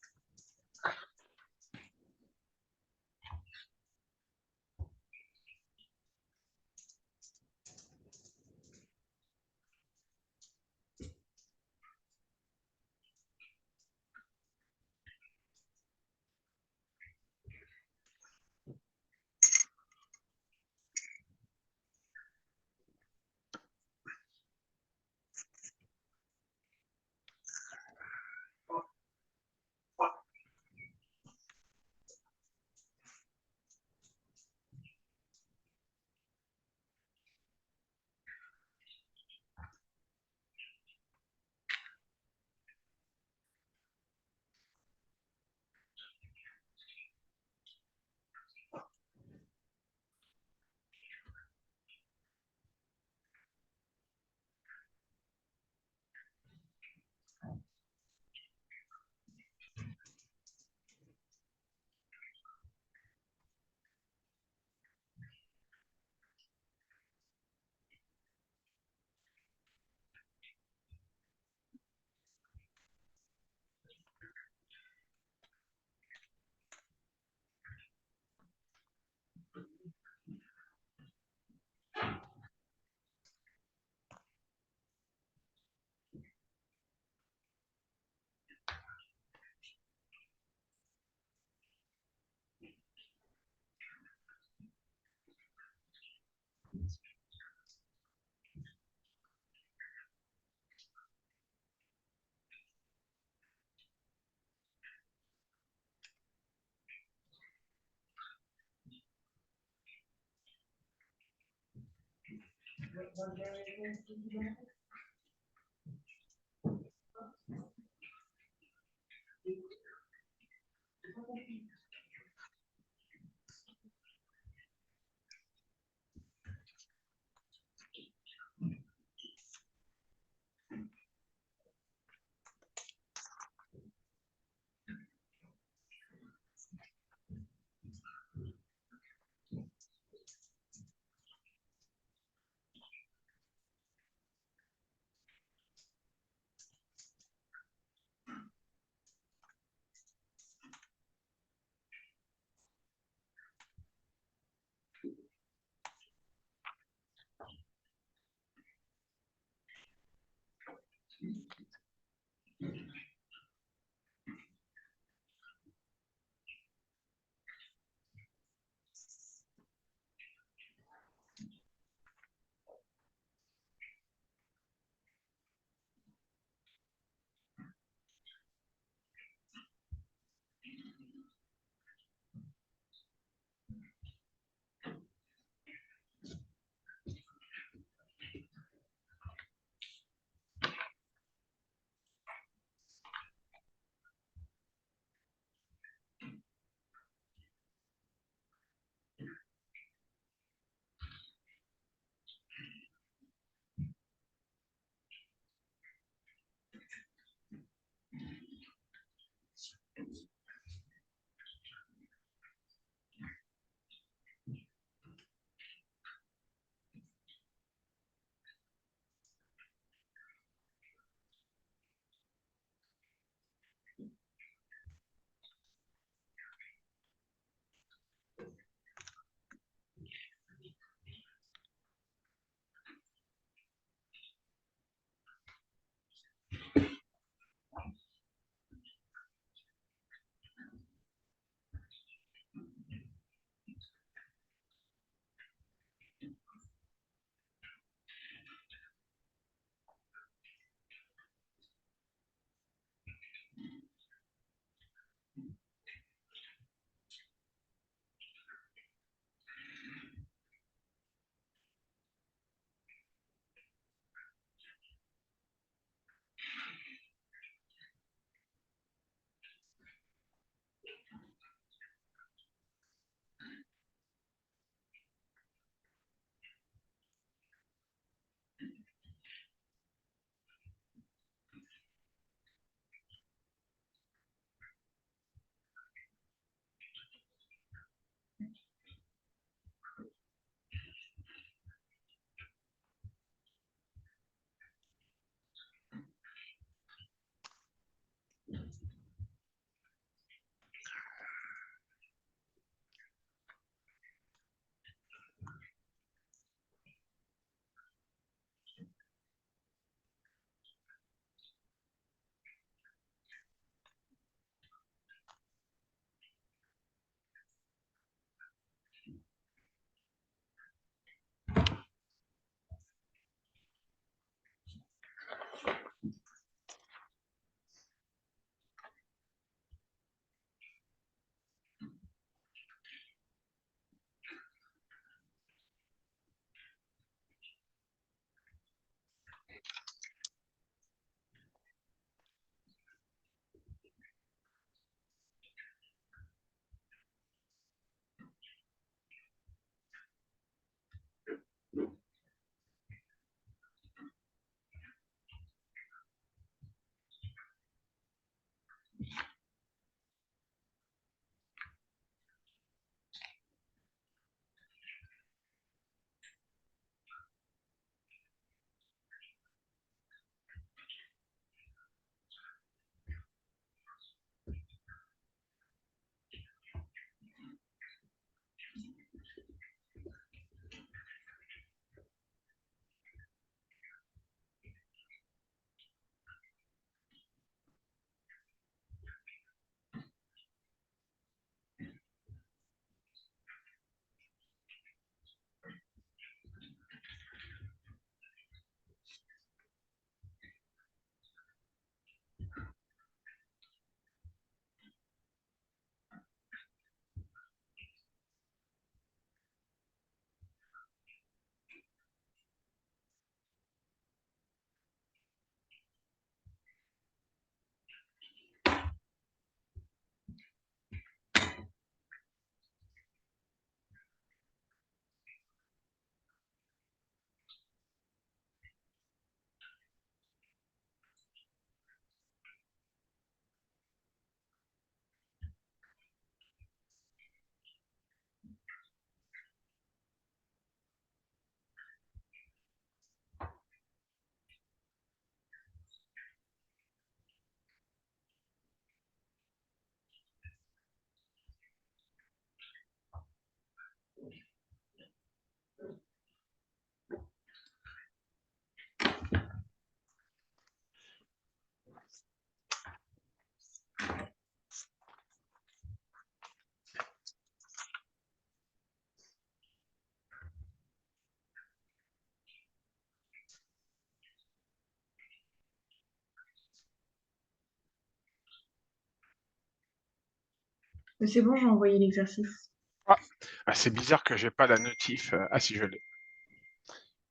Mais c'est bon, j'ai envoyé l'exercice. Ah, c'est bizarre que j'ai pas la notif. Ah si, je l'ai.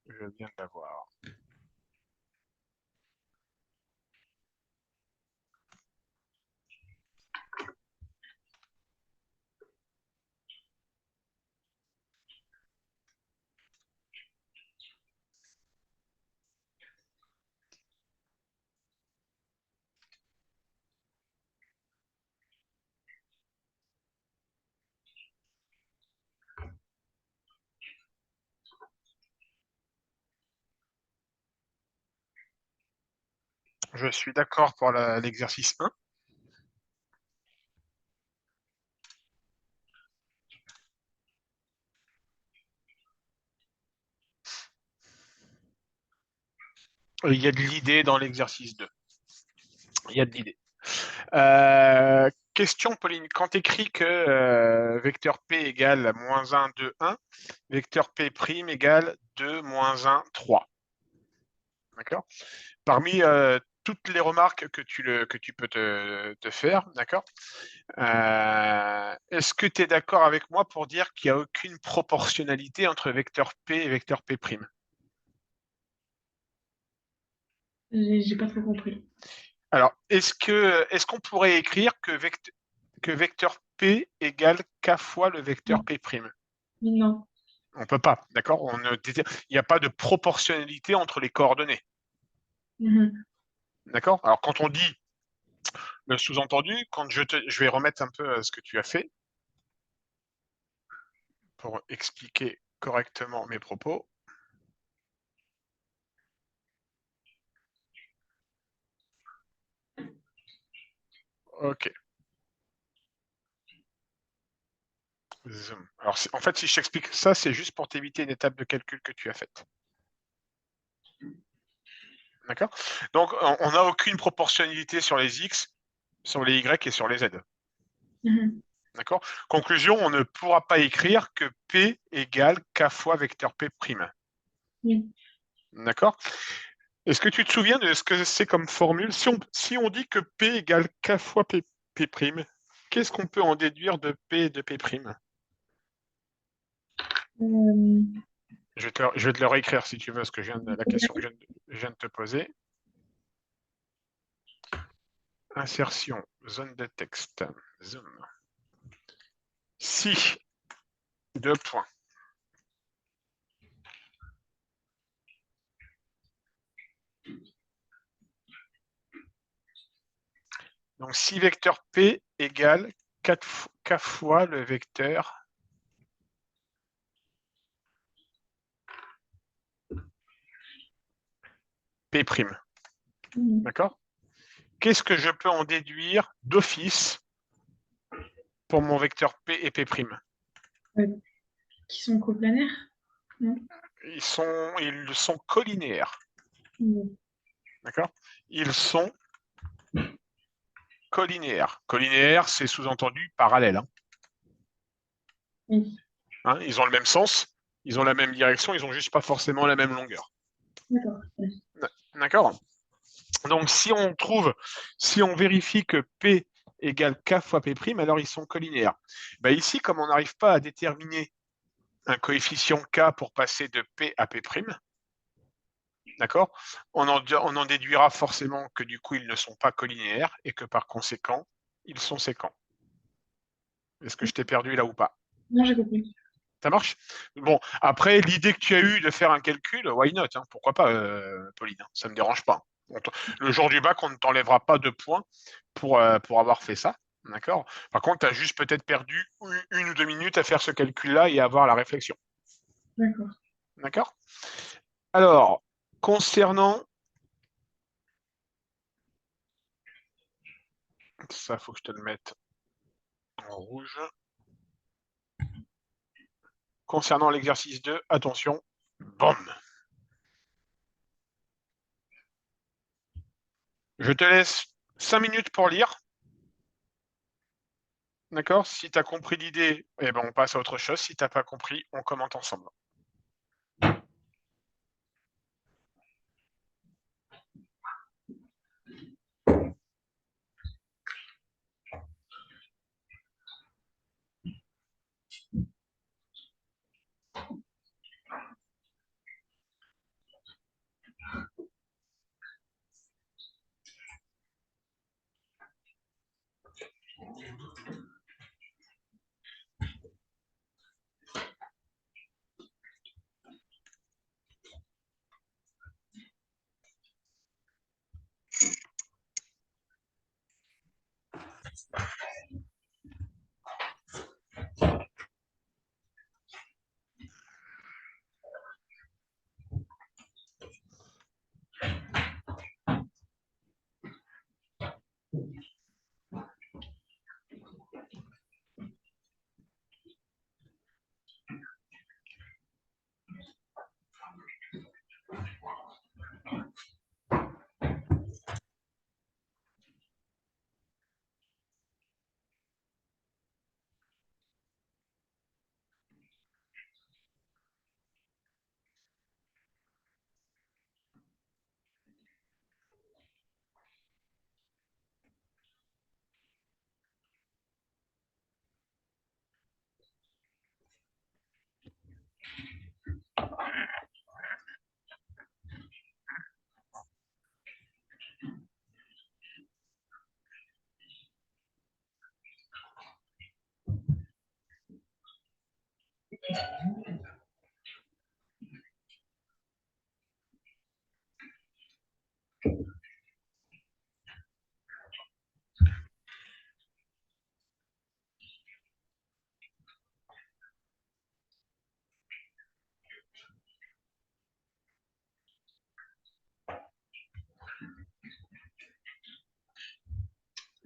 Je viens de l'avoir. Je suis d'accord pour l'exercice 1. Il y a de l'idée dans l'exercice 2. Il y a de l'idée. Question, Pauline. Quand tu écris que vecteur P égale -1, 2, 1, vecteur P' égale 2, -1, 3. D'accord. Parmi toutes les remarques que tu peux te faire, d'accord, est-ce que tu es d'accord avec moi pour dire qu'il n'y a aucune proportionnalité entre vecteur P et vecteur P'? J'ai pas trop compris. Alors, est-ce qu'on pourrait écrire que vecteur P égale K fois le vecteur Non. P'? Non. On ne peut pas, d'accord. Il n'y a pas de proportionnalité entre les coordonnées. Mhm. D'accord. Alors, quand on dit le sous-entendu, je vais remettre un peu ce que tu as fait pour expliquer correctement mes propos. OK. Zoom. Alors, en fait, si je t'explique ça, c'est juste pour t'éviter une étape de calcul que tu as faite. D'accord. Donc, on n'a aucune proportionnalité sur les X, sur les Y et sur les Z. Mhm. D'accord. Conclusion, on ne pourra pas écrire que P égale K fois vecteur P'. Oui. D'accord. Est-ce que tu te souviens de ce que c'est comme formule? Si on dit que P égale K fois P', qu'est-ce qu'on peut en déduire de P et de P'? Euh, Je vais te le réécrire si tu veux, la question que je viens de te poser. Insertion, zone de texte, zoom. Si, deux points. Donc, si vecteur P égale K fois le vecteur P'. mhm. D'accord. Qu'est-ce que je peux en déduire d'office pour mon vecteur P et P'? Ouais. Qui sont coplanaires? Non? Ils sont collinéaires. Non. D'accord. Ils sont collinéaires. Collinéaires, c'est sous-entendu parallèle. Oui. Ils ont le même sens, ils ont la même direction, ils n'ont juste pas forcément la même longueur. D'accord. Ouais. D'accord. Donc, si on vérifie que P égale K fois P', alors ils sont collinéaires. Ben, ici, comme on n'arrive pas à déterminer un coefficient K pour passer de P à P', d'accord, on en déduira forcément que du coup, ils ne sont pas collinéaires et que par conséquent, ils sont séquents. Est-ce que je t'ai perdu là ou pas? Non, j'ai compris. Ça marche? Bon, après, l'idée que tu as eue de faire un calcul, why not? Pourquoi pas, Pauline? Ça ne me dérange pas. Le jour du bac, on ne t'enlèvera pas de points pour avoir fait ça. D'accord. Par contre, tu as juste peut-être perdu une ou 2 minutes à faire ce calcul-là et à avoir la réflexion. D'accord. D'accord. Alors, concernant. Ça, il faut que je te le mette en rouge. Concernant l'exercice 2, attention, boum. Je te laisse 5 minutes pour lire. D'accord. Si tu as compris l'idée, eh ben, on passe à autre chose. Si tu n'as pas compris, on commente ensemble.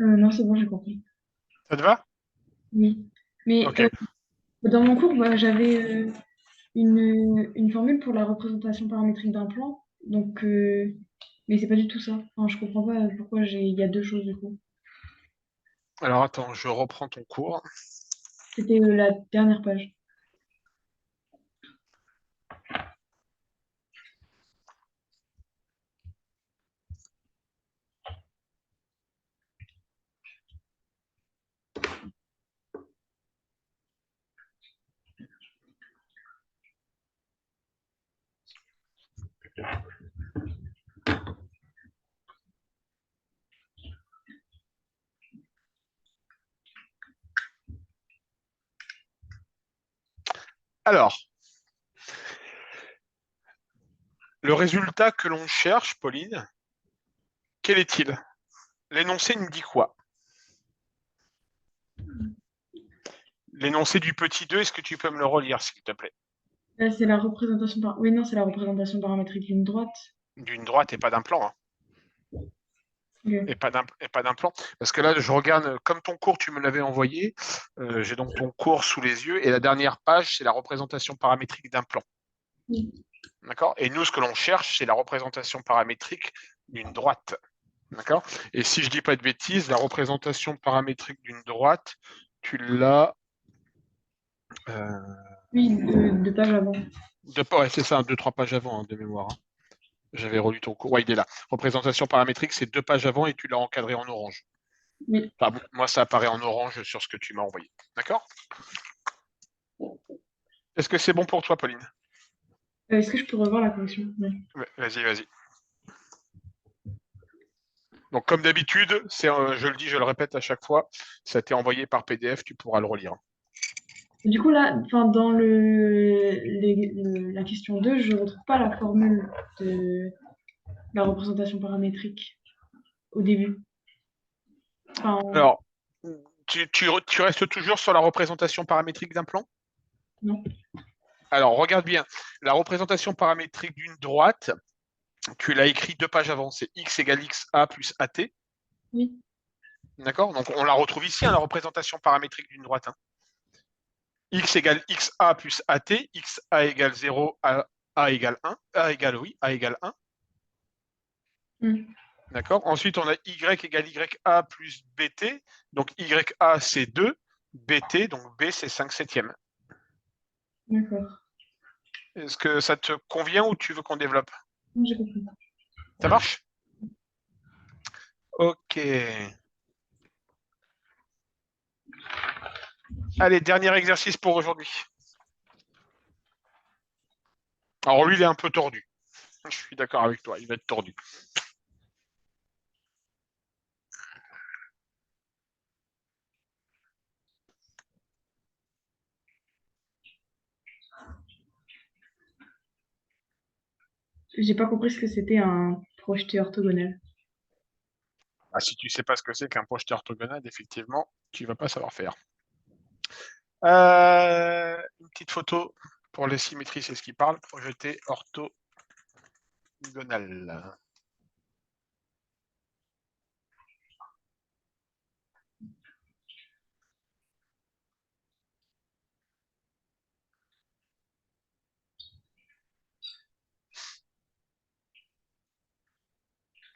Non, c'est bon, j'ai compris. Ça te va? Oui. Mais Ok. dans mon cours, j'avais une formule pour la représentation paramétrique d'un plan. Donc, mais c'est pas du tout ça. Enfin, je comprends pas pourquoi il y a deux choses du coup. Alors attends, je reprends ton cours. C'était la dernière page. Alors, le résultat que l'on cherche, Pauline, quel est-il? L'énoncé nous dit quoi? L'énoncé du petit 2, est-ce que tu peux me le relire, s'il te plaît? C'est la représentation Oui, non, c'est la représentation paramétrique d'une droite. D'une droite et pas d'un plan, hein. Ok. Et pas d'un plan. Parce que là, je regarde, comme ton cours, tu me l'avais envoyé, j'ai donc ton cours sous les yeux, et la dernière page, c'est la représentation paramétrique d'un plan. Oui. D'accord? Et nous, ce que l'on cherche, c'est la représentation paramétrique d'une droite. D'accord? Et si je dis pas de bêtises, la représentation paramétrique d'une droite, tu l'as. Oui, deux pages avant. Ouais, c'est ça, deux, trois pages avant, hein, de mémoire, hein. J'avais relu ton cours. Ouais, il est là. Représentation paramétrique, c'est deux pages avant et tu l'as encadré en orange. Oui. Enfin, bon, moi, ça apparaît en orange sur ce que tu m'as envoyé. D'accord? Est-ce que c'est bon pour toi, Pauline? Est-ce que je peux revoir la correction? Oui. Vas-y, vas-y. Donc, comme d'habitude, je le dis, je le répète à chaque fois, ça t'est envoyé par PDF, tu pourras le relire. Et du coup, là, enfin, dans la question 2, je ne retrouve pas la formule de la représentation paramétrique au début. Enfin, Alors, tu restes toujours sur la représentation paramétrique d'un plan? non. Alors, regarde bien. La représentation paramétrique d'une droite, tu l'as écrit deux pages avant, c'est x égale xa plus at. Oui. D'accord? Donc, on la retrouve ici, hein, la représentation paramétrique d'une droite, hein. X égale xa plus at, xa égale 0, a égale 1, a égale 1. Mm. D'accord? Ensuite, on a y égale ya plus bt. Donc, ya, c'est 2. Bt, donc b, c'est 5 septièmes. D'accord. Est-ce que ça te convient ou tu veux qu'on développe? J'ai compris. Ça marche? Ok. Allez, dernier exercice pour aujourd'hui. Alors, lui, il est un peu tordu. Je suis d'accord avec toi, il va être tordu. J'ai pas compris ce que c'était un projeté orthogonal. Ah, si tu ne sais pas ce que c'est qu'un projeté orthogonal, effectivement, tu ne vas pas savoir faire. Une petite photo pour les symétries, c'est ce qui parle. Projeté orthogonal.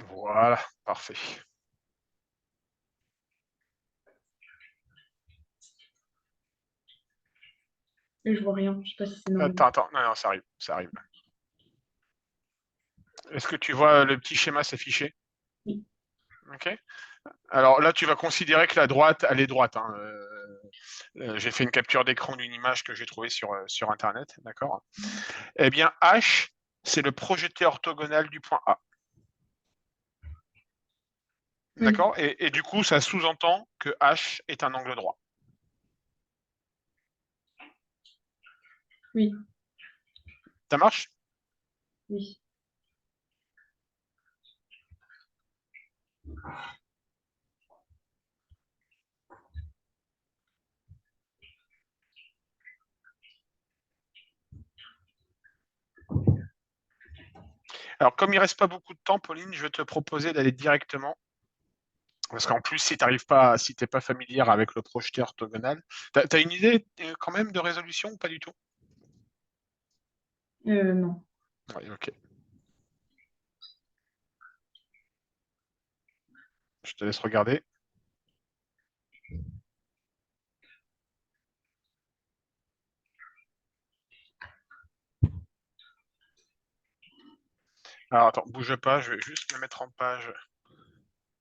Voilà, parfait. Et je vois rien. Je sais pas si c'est normal. Attends, non, ça arrive, ça arrive. Est-ce que tu vois le petit schéma s'afficher? Oui. Ok. Alors là, tu vas considérer que la droite, elle est droite, hein. J'ai fait une capture d'écran d'une image que j'ai trouvée sur Internet, d'accord? Eh bien, H, c'est le projeté orthogonal du point A. Oui. D'accord? Et du coup, ça sous-entend que H est un angle droit. Oui, Ça marche? oui. Alors, comme il reste pas beaucoup de temps, Pauline, je vais te proposer d'aller directement. Parce qu'en plus, si t'arrives pas, si t'es pas familière avec le projeteur orthogonal, t'as une idée quand même de résolution ou pas du tout? Non. Oui, ok. Je te laisse regarder. Alors attends, bouge pas, je vais juste me mettre en page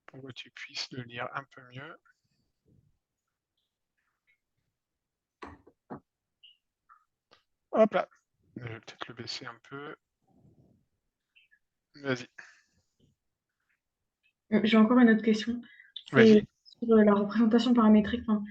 pour que tu puisses le lire un peu mieux. Hop là. Je vais peut-être le baisser un peu. Vas-y. J'ai encore une autre question. C'est Vas-y. sur la représentation paramétrique. Enfin,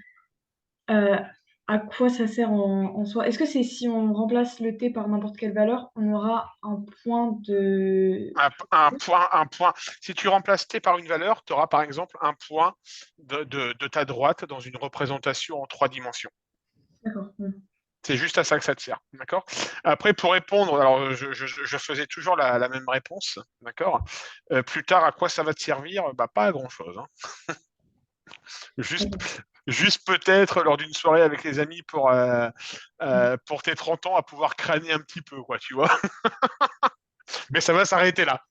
euh, à quoi ça sert en soi? Est-ce que c'est si on remplace le t par n'importe quelle valeur, on aura un point de... Un point. Si tu remplaces t par une valeur, tu auras par exemple un point de ta droite dans une représentation en 3 dimensions. D'accord. C'est juste à ça que ça te sert, d'accord? Après, pour répondre, alors je faisais toujours la même réponse, d'accord? Plus tard, à quoi ça va te servir? Bah, pas à grand-chose, hein. Juste, D'accord. juste peut-être lors d'une soirée avec les amis pour tes 30 ans à pouvoir crâner un petit peu, quoi, tu vois? Mais ça va s'arrêter là.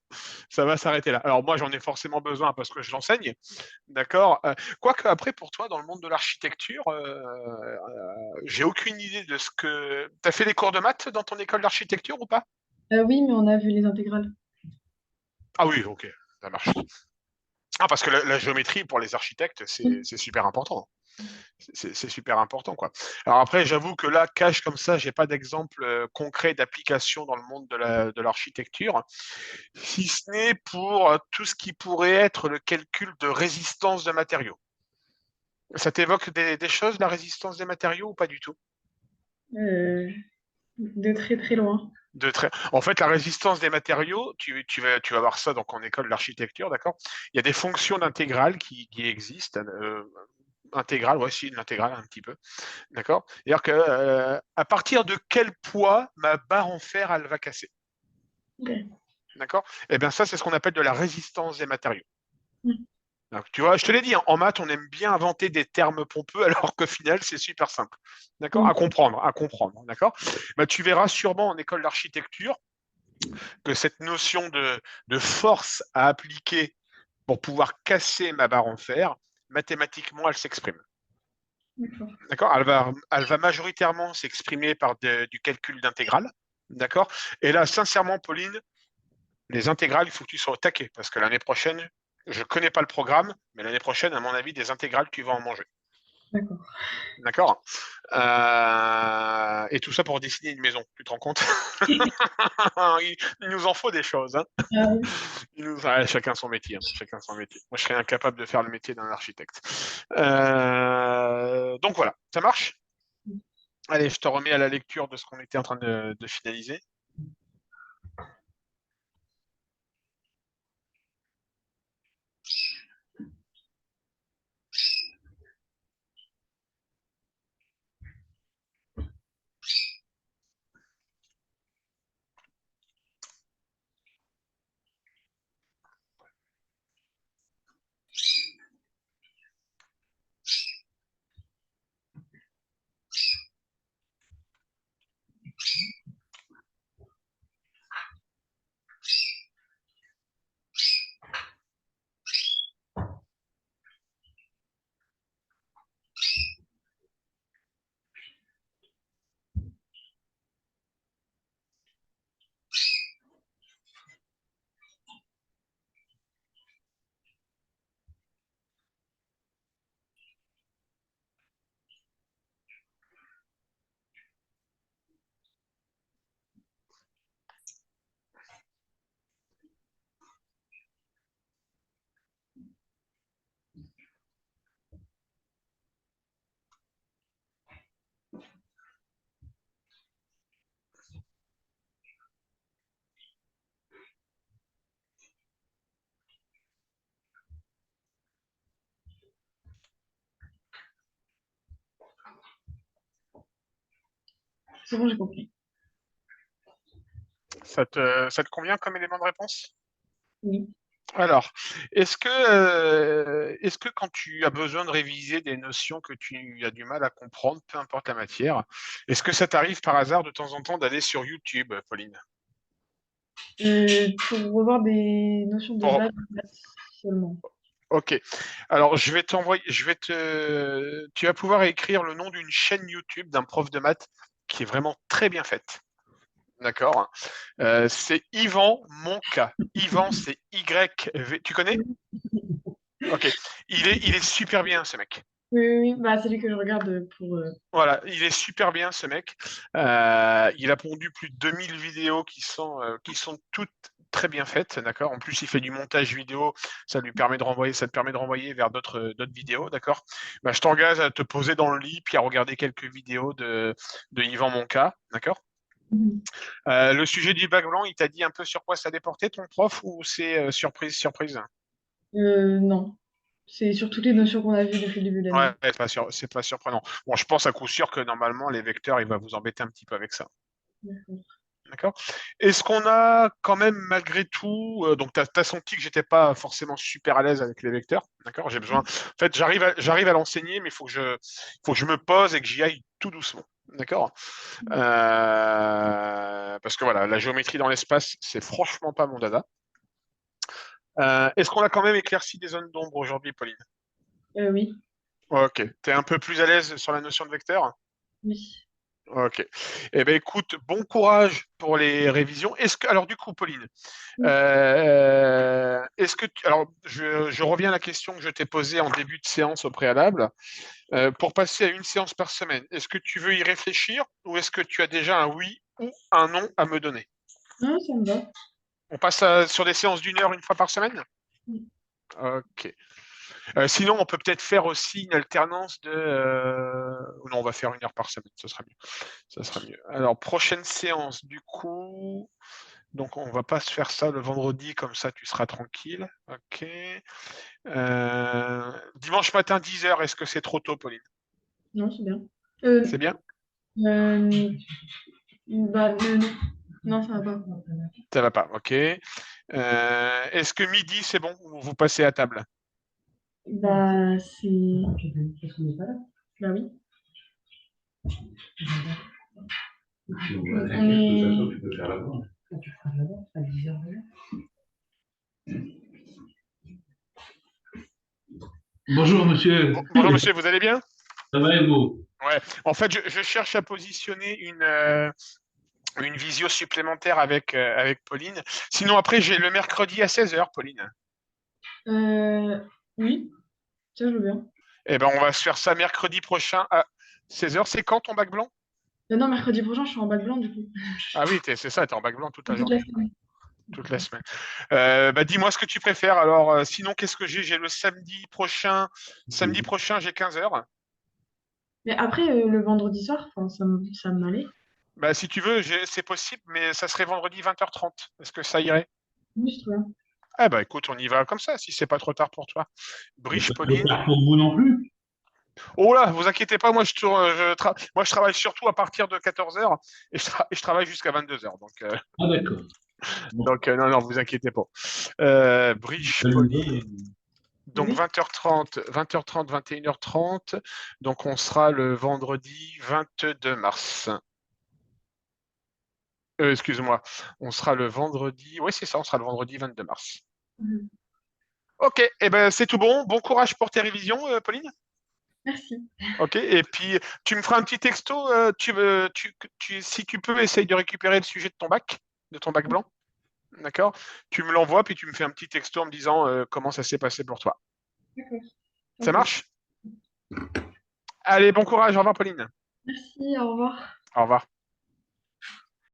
Ça va s'arrêter là. Alors moi, j'en ai forcément besoin parce que je l'enseigne, d'accord. Quoique après, pour toi, dans le monde de l'architecture, j'ai aucune idée de ce que... T'as fait des cours de maths dans ton école d'architecture ou pas? Oui, mais on a vu les intégrales. Ah oui, ok, ça marche. Ah, parce que la géométrie, pour les architectes, Oui. c'est super important. C'est super important, quoi. Alors après, j'avoue que là, cash comme ça, j'ai pas d'exemple concret d'application dans le monde de l'architecture, si ce n'est pour tout ce qui pourrait être le calcul de résistance de matériaux. Ça t'évoque des choses, la résistance des matériaux, ou pas du tout? Euh, de très très loin. En fait, la résistance des matériaux, tu vas voir ça donc en école d'architecture, d'accord? Il y a des fonctions d'intégrale qui existent. Intégrale, ouais, si, une intégrale un petit peu. D'accord? C'est-à-dire que à partir de quel poids ma barre en fer elle va casser? Ok. D'accord? Eh bien, ça, c'est ce qu'on appelle de la résistance des matériaux. Mm. Donc, tu vois, je te l'ai dit, hein, en maths, on aime bien inventer des termes pompeux, alors qu'au final, c'est super simple. D'accord? Oui. À comprendre. D'accord? Bah, tu verras sûrement en école d'architecture que cette notion de force à appliquer pour pouvoir casser ma barre en fer, mathématiquement, elle s'exprime. D'accord. D'accord? Elle va majoritairement s'exprimer par du calcul d'intégrale. D'accord? Et là, sincèrement, Pauline, les intégrales, il faut que tu sois au taquet parce que l'année prochaine, je ne connais pas le programme, mais l'année prochaine, à mon avis, des intégrales, tu vas en manger. D'accord. D'accord? Et tout ça pour dessiner une maison, tu te rends compte? Il nous en faut des choses, hein. Oui. Chacun son métier, hein. Chacun son métier. Moi, je serais incapable de faire le métier d'un architecte. Donc voilà, ça marche? Allez, je te remets à la lecture de ce qu'on était en train de finaliser. C'est bon, j'ai compris. Ça te convient comme élément de réponse? Oui. Alors, est-ce que quand tu as besoin de réviser des notions que tu as du mal à comprendre, peu importe la matière, est-ce que ça t'arrive par hasard de temps en temps d'aller sur YouTube, Pauline? Pour revoir des notions de Bon, base seulement. ok. Alors, tu vas pouvoir écrire le nom d'une chaîne YouTube d'un prof de maths qui est vraiment très bien faite. D'accord? C'est Yvan Monca. Yvan, c'est Y-V. Tu connais? Ok. Il est super bien, ce mec. Oui, oui, oui. Bah, c'est lui que je regarde pour. Voilà, il est super bien ce mec. Il a pondu plus de 2000 vidéos qui sont toutes très bien faites, d'accord. En plus, il fait du montage vidéo, ça te permet de renvoyer vers d'autres vidéos, d'accord. Bah, je t'engage à te poser dans le lit puis à regarder quelques vidéos de Yvan Monca, d'accord. Mhm. Le sujet du bac blanc, il t'a dit un peu sur quoi ça déportait ton prof ou c'est surprise, surprise? Non. C'est sur toutes les notions qu'on a vues depuis le début de Ouais, l'année. c'est pas surprenant. Bon, je pense à coup sûr que normalement les vecteurs, il va vous embêter un petit peu avec ça. D'accord. D'accord. Est-ce qu'on a quand même malgré tout, donc tu as senti que j'étais pas forcément super à l'aise avec les vecteurs, d'accord? J'ai besoin, en fait, j'arrive à l'enseigner, mais faut que je me pose et que j'y aille tout doucement, d'accord? Parce que voilà, la géométrie dans l'espace, c'est franchement pas mon dada. Est-ce qu'on a quand même éclairci des zones d'ombre aujourd'hui, Pauline? Oui. Ok. T'es un peu plus à l'aise sur la notion de vecteur? Oui. Ok. Eh ben écoute, bon courage pour les révisions. Alors du coup, Pauline, Oui. alors je reviens à la question que je t'ai posée en début de séance au préalable. Pour passer à une séance par semaine, est-ce que tu veux y réfléchir ou est-ce que tu as déjà un oui ou un non à me donner? Non, ça me va. On passe sur des séances d'une heure une fois par semaine? Oui. Ok. Sinon, on peut peut-être faire aussi une alternance de. Non, on va faire une heure par semaine, ce sera mieux. Ça sera mieux. Alors, prochaine séance, du coup. Donc, on va pas se faire ça le vendredi, comme ça, tu seras tranquille. Ok. Dimanche matin, 10h, est-ce que c'est trop tôt, Pauline? Non, c'est bien. C'est bien? Euh, bah, non. Non, ça va pas. Ça va pas, ok. Est-ce que midi, c'est bon? Ou vous passez à table? Bah, c'est. Bah oui. On est. Bonjour monsieur, Bonjour, monsieur, vous allez bien? ça va et vous? Ouais. En fait, je cherche à positionner une visio supplémentaire avec Pauline. Sinon, après, j'ai le mercredi à 16h, Pauline. Euh, oui, ça, je veux bien. Eh ben, on va se faire ça mercredi prochain à 16h. C'est quand ton bac blanc? Non, mercredi prochain, je suis en bac blanc, du coup. Ah oui, c'est ça, t'es en bac blanc toute la Toute la journée, semaine. toute la semaine. Bah, dis-moi ce que tu préfères. Alors, sinon, qu'est-ce que j'ai? J'ai le samedi prochain. Samedi prochain, j'ai 15h. Mais après, le vendredi soir, enfin, ça m'allait. Bah, si tu veux, c'est possible, mais ça serait vendredi 20h30. Est-ce que ça irait? Oui, c'est très bien. Ah bah écoute, on y va comme ça, si c'est pas trop tard pour toi. C'est Briche, pas trop Pauline. tard pour vous non plus? Oh là, vous inquiétez pas, moi je travaille surtout à partir de 14h et je travaille jusqu'à 22h. Ah d'accord. Bon, Non, non, vous inquiétez pas. Briche, amusant. Pauline. Donc Oui. 20h30, 20h30, 21h30. Donc on sera le vendredi 22 mars. Excuse-moi, on sera le vendredi. Oui, c'est ça, on sera le vendredi 22 mars. Mhm. Ok, et ben c'est tout bon. Bon courage pour tes révisions, Pauline. Merci. Ok, et puis tu me feras un petit texto. Si tu peux, essaye de récupérer le sujet de ton bac blanc. D'accord? Tu me l'envoies, puis tu me fais un petit texto en me disant comment ça s'est passé pour toi. D'accord. Ça Ok. marche? Allez, bon courage. Au revoir, Pauline. Merci, au revoir. Au revoir.